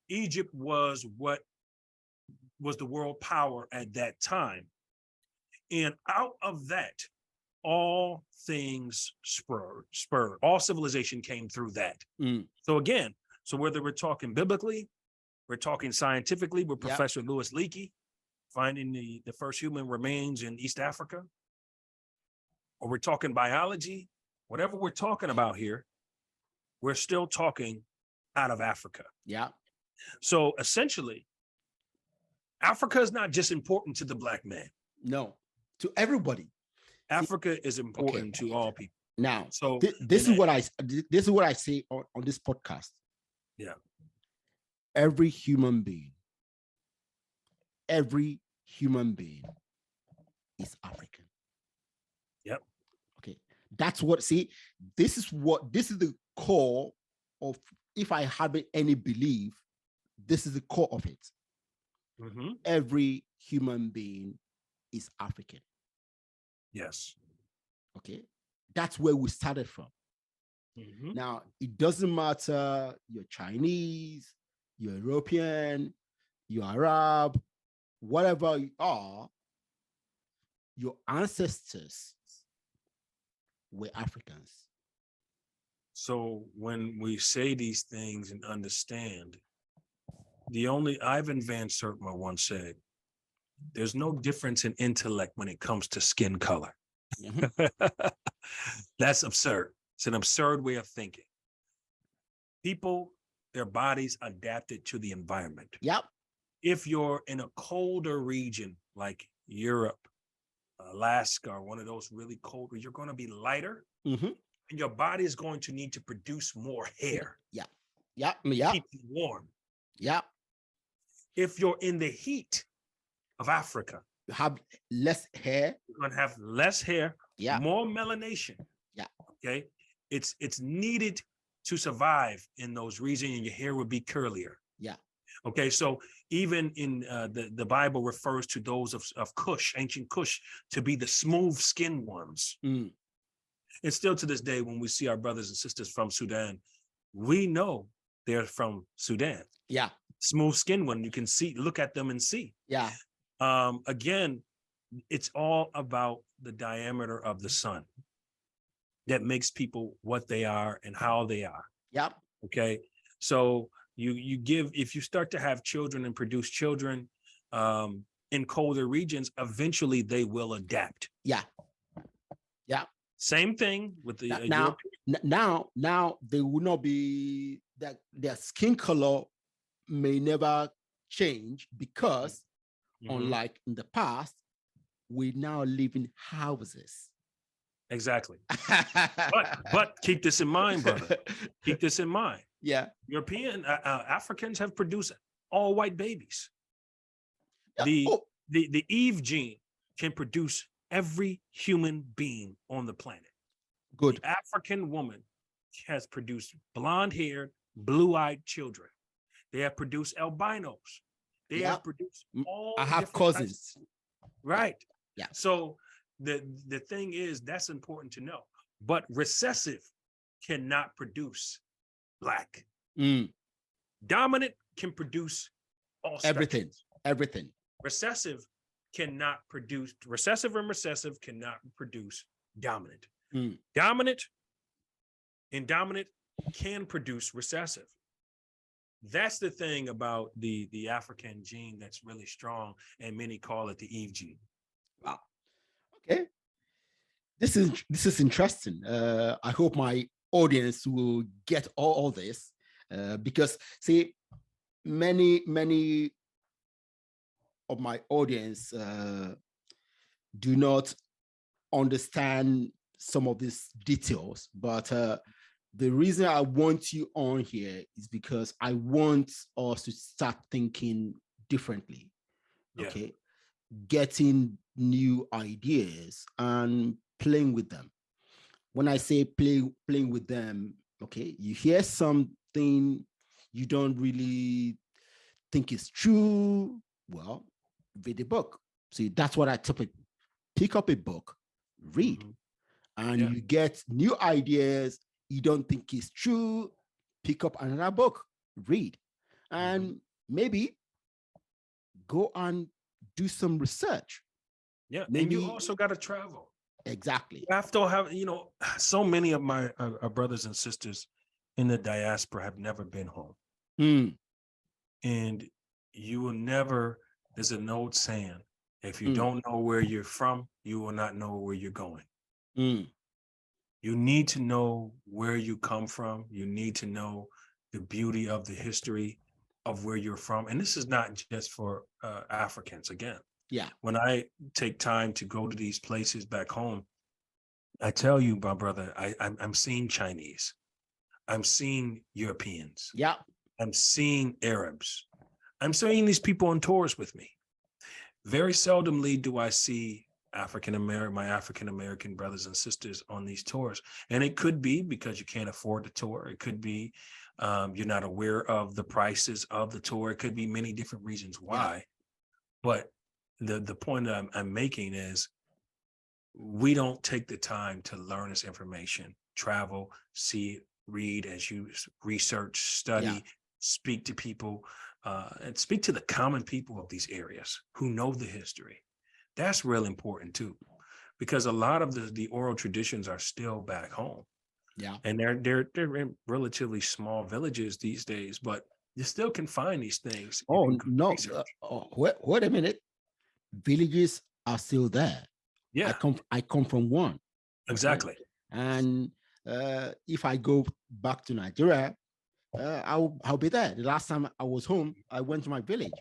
Egypt was what was the world power at that time. And out of that, all things spur. All civilization came through that. So again, so whether we're talking biblically, we're talking scientifically with Professor Louis Leakey, finding the first human remains in East Africa, or we're talking biology, whatever we're talking about here, we're still talking out of Africa. Yeah. So essentially, Africa is not just important to the Black man. No, to everybody. Africa is important to all people. Now, so this is what I say on this podcast. Yeah. Every human being is African. Yep. Okay. That's what, see, this is the core of, if I have any belief, this is the core of it. Every human being is African. Yes. Okay. That's where we started from. Now, it doesn't matter you're Chinese, you're European, you're Arab, whatever you are, your ancestors were Africans. So when we say these things and understand, Ivan Van Sertima once said, there's no difference in intellect when it comes to skin color. That's absurd. It's an absurd way of thinking. People, their bodies adapted to the environment. Yep. If you're in a colder region like Europe, Alaska, or one of those really cold, you're going to be lighter, and your body is going to need to produce more hair. Yeah. Keep you warm. Yeah. If you're in the heat of Africa, you have less hair. You're going to have less hair. Yeah. More melanation. Yeah. Okay. It's needed to survive in those regions, and your hair would be curlier. Yeah. Okay. So even in the Bible refers to those of Cush, ancient Cush, to be the smooth skinned ones. And still to this day, when we see our brothers and sisters from Sudan, we know they're from Sudan. Yeah. Smooth skinned one. You can see, look at them and see. Yeah. Again, it's all about the diameter of the sun that makes people what they are and how they are. Yep. Okay. So if you start to have children and produce children in colder regions, eventually they will adapt. Yeah. Yeah. Same thing with the now they will not be that their skin color may never change because unlike in the past, we now live in houses. Exactly. but keep this in mind, brother. Keep this in mind. Yeah. European Africans have produced all white babies. The Eve gene can produce every human being on the planet. Good. The African woman has produced blonde-haired, blue-eyed children. They have produced albinos. They have produced all. I have cousins. Right. Yeah. So the thing is, that's important to know. But recessive cannot produce Black. Dominant can produce all everything. spectrums. Everything. Recessive cannot produce dominant. Dominant can produce recessive. That's the thing about the African gene that's really strong, and many call it the Eve gene. Wow. Okay. This is interesting. I hope my audience will get all this because see, many of my audience do not understand some of these details, but the reason I want you on here is because I want us to start thinking differently. Yeah. Okay. Getting new ideas and playing with them. When I say playing with them, okay, you hear something you don't really think is true. Well, read a book. See, that's what I typically pick up a book, read, and you get new ideas you don't think is true. Pick up another book, read, and maybe go and do some research. Yeah, maybe, and you also got to travel. Exactly. You have to have, so many of my brothers and sisters in the diaspora have never been home. And you will never, there's an old saying, if you don't know where you're from, you will not know where you're going. You need to know where you come from. You need to know the beauty of the history of where you're from. And this is not just for Africans. Again, when I take time to go to these places back home, I tell you, my brother, I'm seeing Chinese. I'm seeing Europeans. I'm seeing Arabs. I'm seeing these people on tours with me. Very seldomly do I see my African American brothers and sisters on these tours. And it could be because you can't afford the tour. It could be you're not aware of the prices of the tour. It could be many different reasons why. But the point that I'm making is we don't take the time to learn this information, travel, see, read as you research, study, speak to people, and speak to the common people of these areas who know the history. That's real important too, because a lot of the oral traditions are still back home. And they're in relatively small villages these days, but you still can find these things. Oh no! Wait a minute. Villages are still there. I come from one. Exactly. And if I go back to Nigeria, I'll be there. The last time I was home, I went to my village.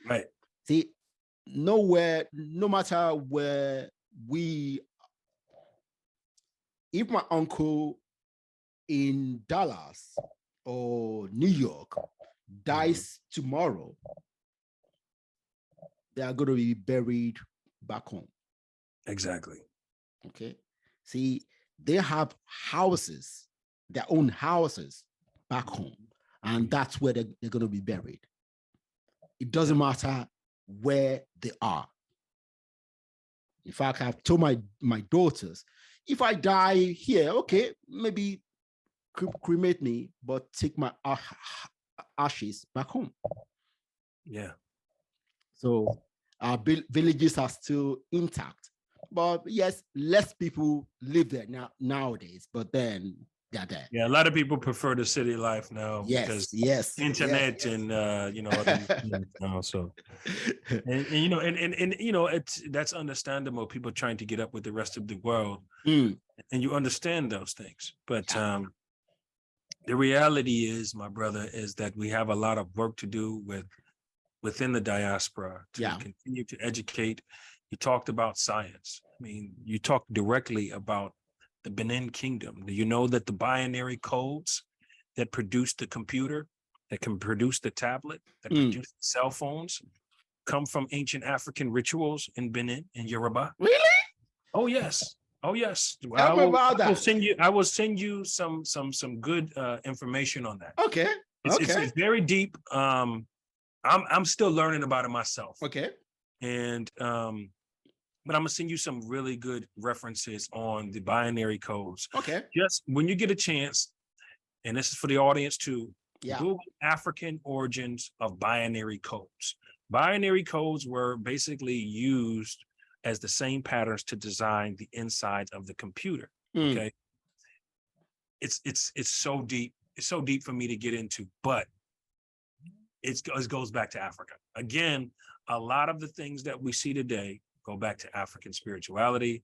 Right. See, nowhere, no matter where if my uncle in Dallas or New York dies tomorrow, they are going to be buried back home. Exactly. Okay. See, they have houses, their own houses back home, and that's where they're going to be buried. It doesn't matter where they are. In fact, I've told my daughters, if I die here, okay, maybe cremate me, but take my ashes back home. So our villages are still intact. But yes, less people live there nowadays, but then they're there. Yeah, a lot of people prefer the city life now because internet and so and it's that's understandable. People trying to get up with the rest of the world, and you understand those things. But the reality is, my brother, is that we have a lot of work to do within the diaspora to continue to educate. You talked about science. I mean, you talked directly about the Benin Kingdom. Do you know that the binary codes that produce the computer, that can produce the tablet, that produce cell phones, come from ancient African rituals in Benin and Yoruba? Really? Oh yes. Oh yes. Tell me about that. I will send you some good information on that. Okay. It's very deep. I'm still learning about it myself. Okay. And but I'm gonna send you some really good references on the binary codes. Okay. Just when you get a chance, and this is for the audience too, Google African origins of binary codes. Binary codes were basically used as the same patterns to design the insides of the computer. Okay. It's so deep. It's so deep for me to get into, but it goes back to Africa. Again, a lot of the things that we see today go back to African spirituality,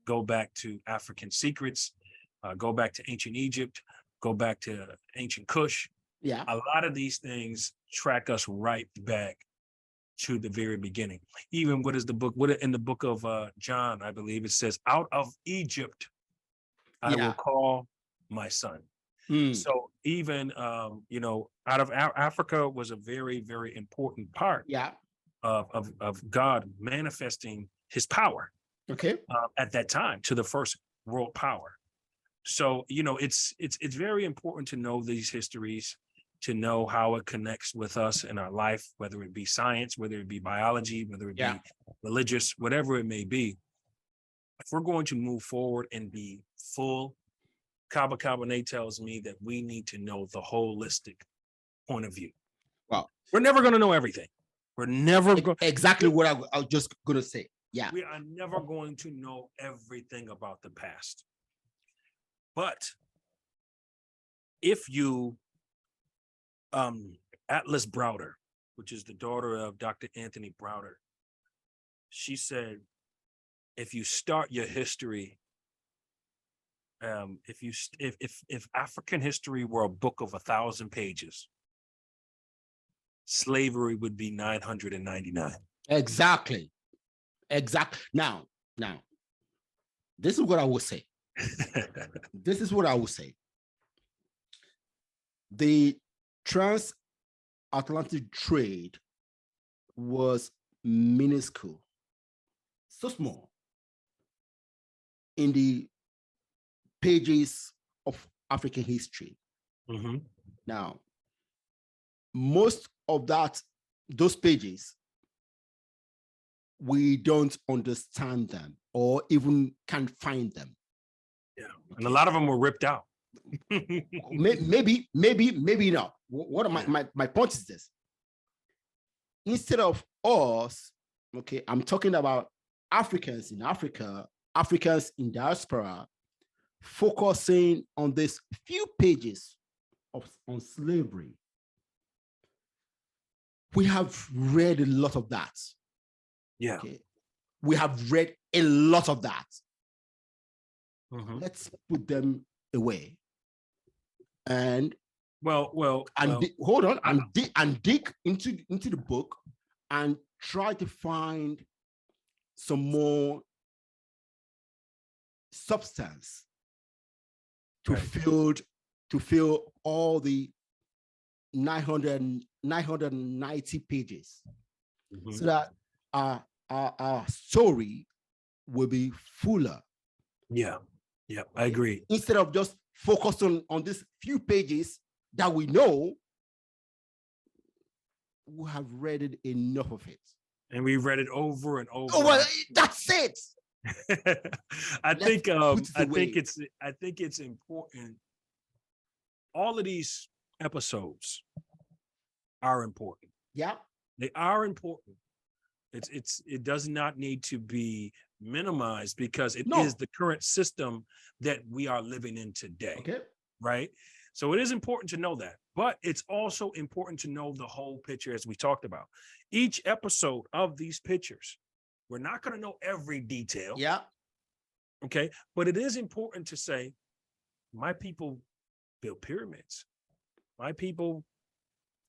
go back to African secrets, go back to ancient Egypt, go back to ancient Kush. A lot of these things track us right back to the very beginning. Even in the book of John, I believe it says, out of Egypt, I will call my son. So even, out of Africa was a very, very important part of God manifesting his power at that time to the first world power. So, it's very important to know these histories, to know how it connects with us in our life, whether it be science, whether it be biology, whether it be religious, whatever it may be. If we're going to move forward and be full, Kaba Kabane tells me that we need to know the holistic point of view. Wow. We're never going to know everything. We're never exactly what I was just going to say. Yeah. We are never going to know everything about the past. But if you, Atlas Browder, which is the daughter of Dr. Anthony Browder, she said, if you start your history, if African history were a book of 1,000 pages, slavery would be 999. Exactly. Now, this is what I will say. This is what I will say. The transatlantic trade was minuscule, so small in the pages of African history. Mm-hmm. Now, most of those pages, we don't understand them or even can't find them. Yeah, okay. And a lot of them were ripped out. maybe not. What my point is this: instead of us, okay, I'm talking about Africans in Africa, Africans in diaspora, focusing on this few pages on slavery. We have read a lot of that. Yeah. Okay. We have read a lot of that. Mm-hmm. Let's put them away. And hold on and dig into the book and try to find some more substance to fill all the 990 pages, mm-hmm. so that our story will be fuller. Yeah, I agree. Instead of just focus on these few pages that we know, we have read it enough of it. And we read it over and over. Oh, well, that's it. I think it's important. All of these episodes are important. Yeah. They are important. It does not need to be minimized because it is the current system that we are living in today. Okay. Right? So it is important to know that, but it's also important to know the whole picture, as we talked about. Each episode of these pictures, we're not going to know every detail. Yeah. Okay. But it is important to say, my people built pyramids. My people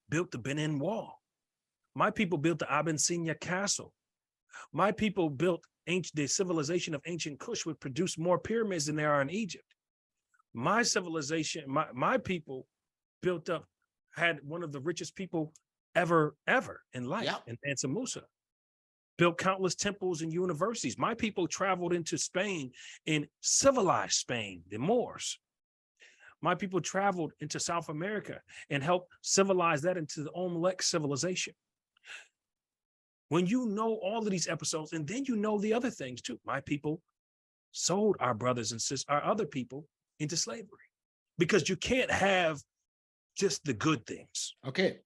built the Benin Wall. My people built the Abyssinia Castle. My people built the civilization of ancient Kush, would produce more pyramids than there are in Egypt. My civilization, my people had one of the richest people ever in life, in Mansa Musa. Built countless temples and universities. My people traveled into Spain, in civilized Spain, the Moors. My people traveled into South America and helped civilize that into the Olmec civilization. When you know all of these episodes, and then you know the other things too. My people sold our brothers and sisters, our other people, into slavery, because you can't have just the good things. Okay.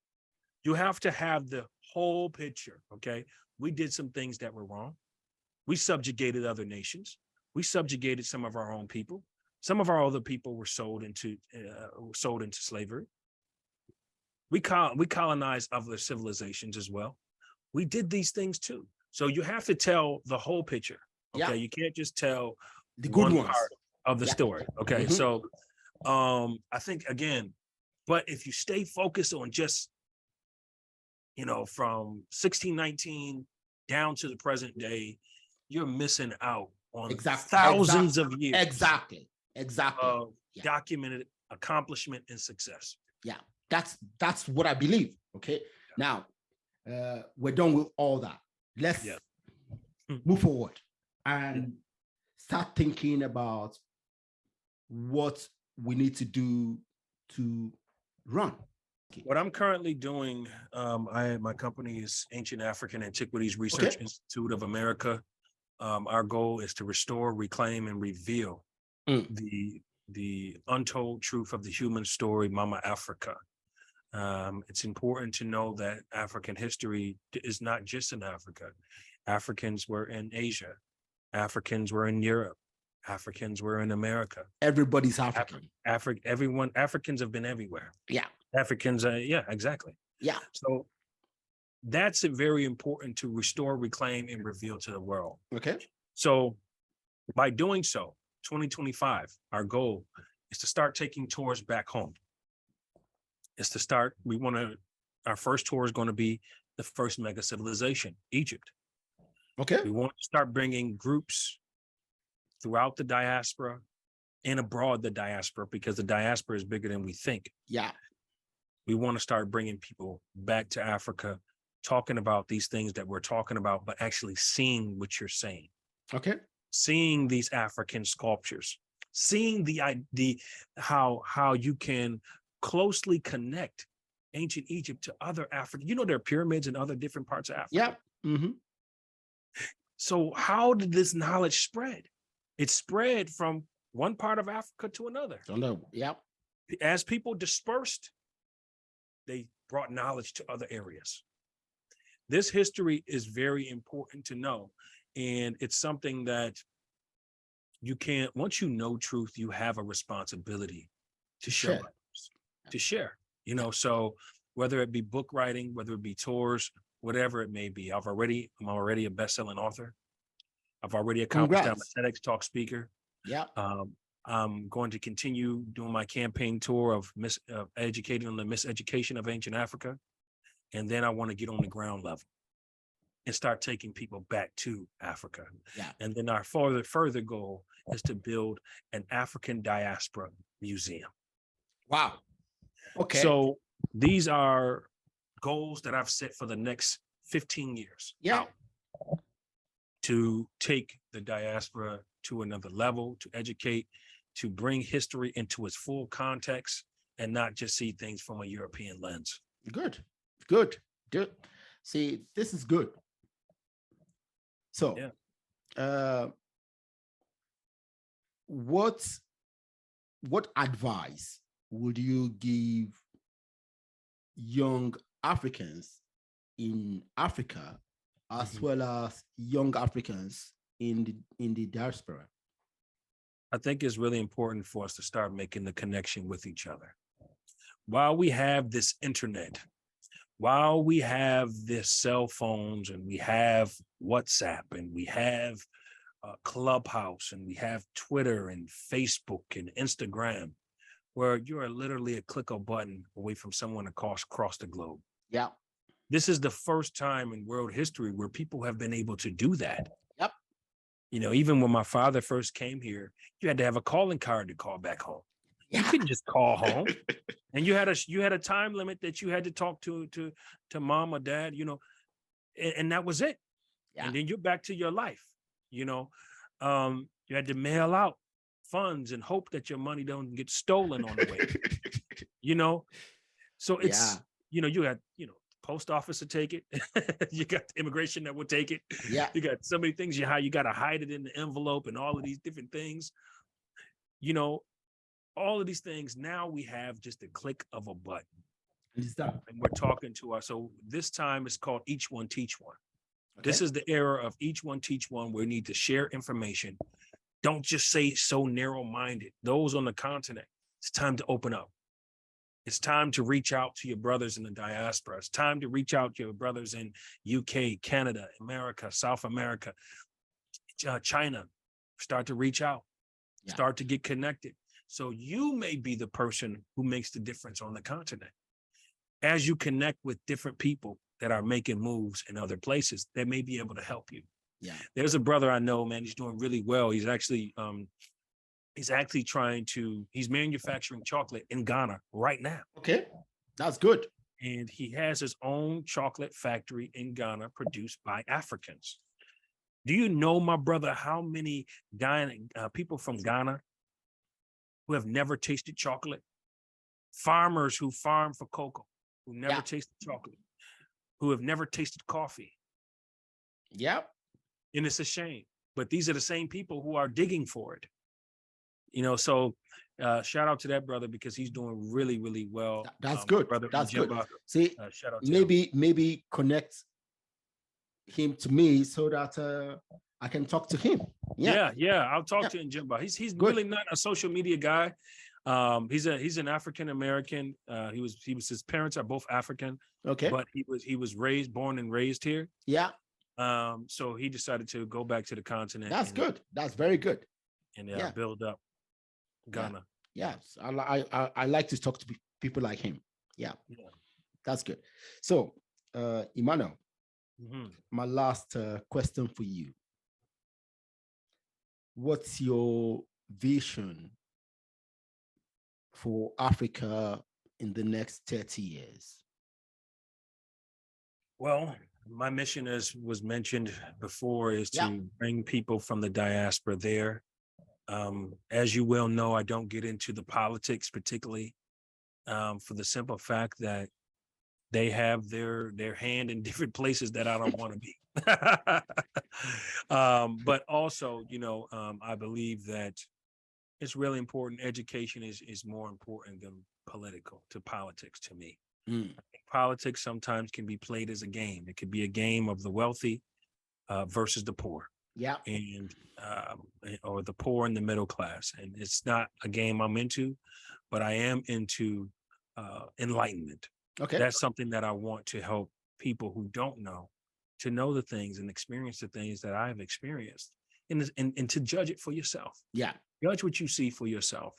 You have to have the whole picture. Okay. We did some things that were wrong. We subjugated other nations. We subjugated some of our own people. Some of our other people were sold into slavery. We colonized other civilizations as well. We did these things too. So you have to tell the whole picture. Okay. Yeah. You can't just tell the good ones part of the story. Okay. Mm-hmm. So I think, again, but if you stay focused on just, from 1619 down to the present day, you're missing out on thousands of years. Exactly. Documented accomplishment and success. Yeah. That's what I believe. Okay. Yeah. Now, we're done with all that. Let's move forward and start thinking about what we need to do to run. Okay. What I'm currently doing, my company is Ancient African Antiquities Research Institute of America. Our goal is to restore, reclaim, and reveal the untold truth of the human story, Mama Africa. It's important to know that African history is not just in Africa. Africans were in Asia. Africans were in Europe. Africans were in America. Everybody's African. Africans have been everywhere. Yeah. Africans, yeah, exactly. Yeah. So that's very important to restore, reclaim, and reveal to the world. Okay. So by doing so, 2025, our goal is to start taking tours back home. Our first tour is going to be the first mega civilization, Egypt. Okay. We want to start bringing groups throughout the diaspora and abroad the diaspora, because the diaspora is bigger than we think. Yeah. We want to start bringing people back to Africa, talking about these things that we're talking about, but actually seeing what you're saying. Okay. Seeing these African sculptures, seeing how you can closely connect ancient Egypt to other Africa. There are pyramids in other different parts of Africa. Yeah. Mm-hmm. So how did this knowledge spread? It spread from one part of Africa to another. Yeah. As people dispersed, they brought knowledge to other areas. This history is very important to know. And it's something that once you know truth, you have a responsibility to show others, to share, so whether it be book writing, whether it be tours, whatever it may be, I'm already a best-selling author. I've already accomplished. I'm a TEDx talk speaker. Yeah. I'm going to continue doing my campaign tour of educating on the miseducation of ancient Africa. And then I want to get on the ground level and start taking people back to Africa. Yeah. And then our further goal is to build an African diaspora museum. Wow. Okay. So these are goals that I've set for the next 15 years. Yeah. To take the diaspora to another level, to educate, to bring history into its full context, and not just see things from a European lens. Good. See, this is good. So, yeah. What advice would you give young Africans in Africa, as well as young Africans in the diaspora? I think it's really important for us to start making the connection with each other. While we have this internet, while we have this cell phones, and we have WhatsApp, and we have Clubhouse, and we have Twitter and Facebook and Instagram, where you are literally a click of a button away from someone across the globe. Yeah. This is the first time in world history where people have been able to do that. Yep. Even when my father first came here, you had to have a calling card to call back home. Yeah. You couldn't just call home. And you had a time limit that you had to talk to mom or dad, and that was it. Yeah. And then you're back to your life. You had to mail out funds and hope that your money don't get stolen on the way. So it's you had post office to take it. You got the immigration that will take it. Yeah. You got so many things, how you got to hide it in the envelope and all of these different things. All of these things, now we have just a click of a button. And we're talking to us. So this time it's called Each One Teach One. Okay. This is the era of Each One Teach One. We need to share information. Don't just say so narrow-minded. Those on the continent, it's time to open up. It's time to reach out to your brothers in the diaspora. It's time to reach out to your brothers in UK, Canada, America, South America, China. Start to reach out. Yeah. Start to get connected. So you may be the person who makes the difference on the continent. As you connect with different people that are making moves in other places, that may be able to help you. Yeah. There's a brother I know, man, he's doing really well. He's actually he's manufacturing chocolate in Ghana right now. Okay, that's good. And he has his own chocolate factory in Ghana produced by Africans. Do you know, my brother, how many people from Ghana who have never tasted chocolate? Farmers who farm for cocoa, who never tasted chocolate, who have never tasted coffee. Yep. And it's a shame, but these are the same people who are digging for it. So shout out to that brother because he's doing really, really well. That's good. Brother That's good. Njimba, See, shout out to him. maybe connect him to me so that I can talk to him. Yeah. I'll talk to Njimba. He's really not a social media guy. He's an African American. His parents are both African. Okay. But he was born and raised here. Yeah. So he decided to go back to the continent. That's good. That's very good. And build up Ghana. Yes, I like to talk to people like him. Yeah. That's good. So, Emmanuel, my last question for you. What's your vision for Africa in the next 30 years? Well, my mission, as was mentioned before, is to bring people from the diaspora there. As you well know, I don't get into the politics particularly for the simple fact that they have their hand in different places that I don't want to be. But also, I believe that it's really important. Education is more important than politics to me. Politics sometimes can be played as a game. It could be a game of the wealthy versus the poor. Yeah. And or the poor and the middle class. And it's not a game I'm into, but I am into enlightenment. Okay. That's something that I want to help people who don't know to know the things and experience the things that I've experienced and to judge it for yourself. Yeah. Judge what you see for yourself.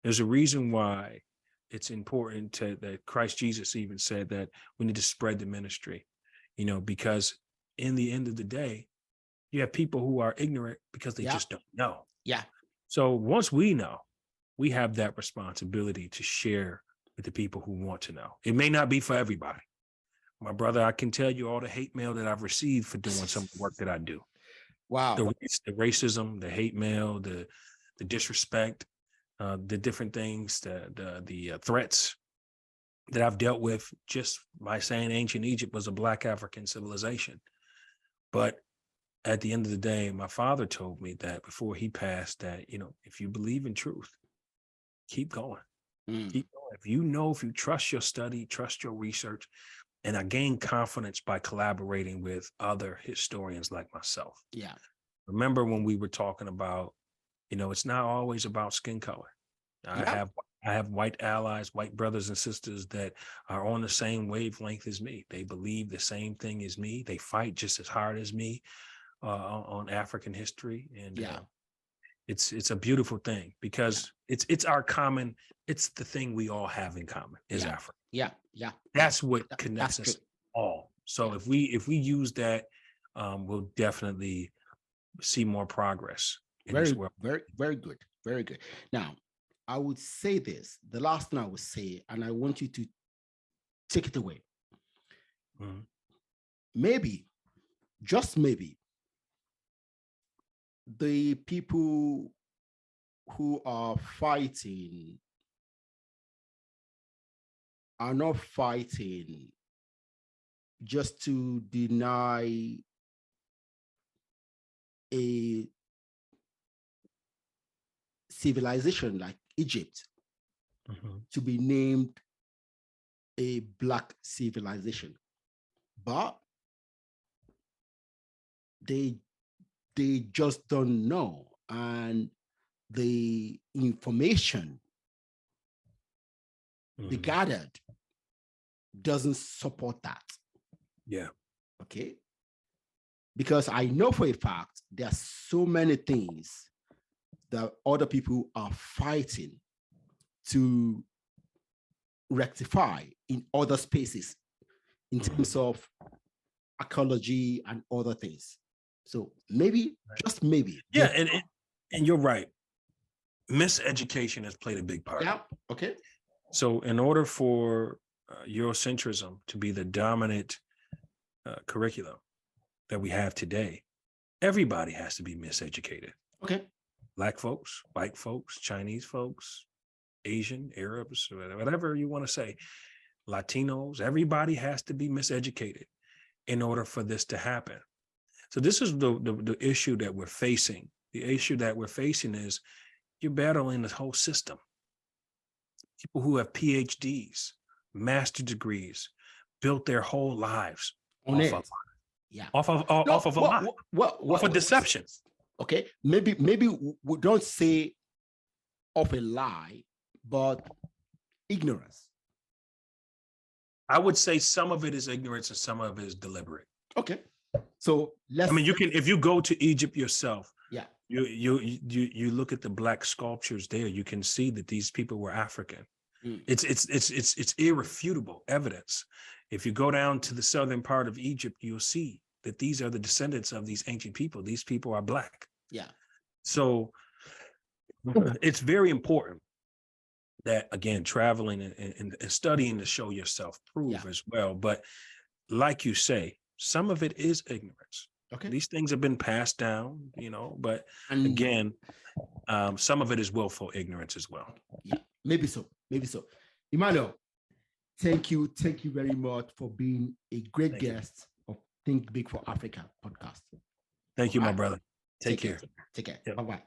There's a reason why it's important that Christ Jesus even said that we need to spread the ministry, because in the end of the day, you have people who are ignorant because they just don't know. Yeah. So once we know, we have that responsibility to share with the people who want to know. It may not be for everybody. My brother, I can tell you all the hate mail that I've received for doing some of the work that I do. Wow. The racism, the hate mail, the disrespect, the different things, the threats that I've dealt with just by saying ancient Egypt was a Black African civilization. But at the end of the day, my father told me that before he passed that, if you believe in truth, keep going. Keep going. If you trust your study, trust your research, and I gain confidence by collaborating with other historians like myself. Yeah. Remember when we were talking about, it's not always about skin color. I have white allies, white brothers and sisters that are on the same wavelength as me. They believe the same thing as me. They fight just as hard as me on African history. And it's a beautiful thing because it's the thing we all have in common is Africa. Yeah. Yeah. That's what connects us all. So if we use that, we'll definitely see more progress in this world. Very, very good. Very good. Now, I would say this, the last thing I would say, and I want you to take it away. Maybe, just maybe, the people who are fighting are not fighting just to deny a civilization like Egypt to be named a Black civilization, but they just don't know, and the information they gathered doesn't support that. Yeah. Okay. Because I know for a fact there are so many things that other people are fighting to rectify in other spaces in terms of ecology and other things. So maybe, just maybe. Yeah, and you're right. Miseducation has played a big part. Yeah, okay. So in order for Eurocentrism to be the dominant curriculum that we have today, everybody has to be miseducated. Okay. Black folks, white folks, Chinese folks, Asian, Arabs, whatever you want to say, Latinos, everybody has to be miseducated in order for this to happen. So this is the issue that we're facing. The issue that we're facing is, you're battling the whole system. People who have PhDs, master degrees, built their whole lives on off it. of, Yeah. off of a lie, off of deception. Okay, maybe we don't say of a lie, but ignorance. I would say some of it is ignorance and some of it is deliberate. Okay, so let's. I mean, you can, if you go to Egypt yourself. Yeah. You look at the Black sculptures there. You can see that these people were African. It's irrefutable evidence. If you go down to the southern part of Egypt, you'll see that these are the descendants of these ancient people. These people are Black. Yeah. So it's very important that, again, traveling and studying to show yourself prove as well. But like you say, some of it is ignorance. Okay. These things have been passed down, but again, some of it is willful ignorance as well. Yeah, maybe so. Emmanuel, thank you very much for being a great guest of Think Big for Africa podcast. Thank you, my brother. Take care. Take care. Bye-bye.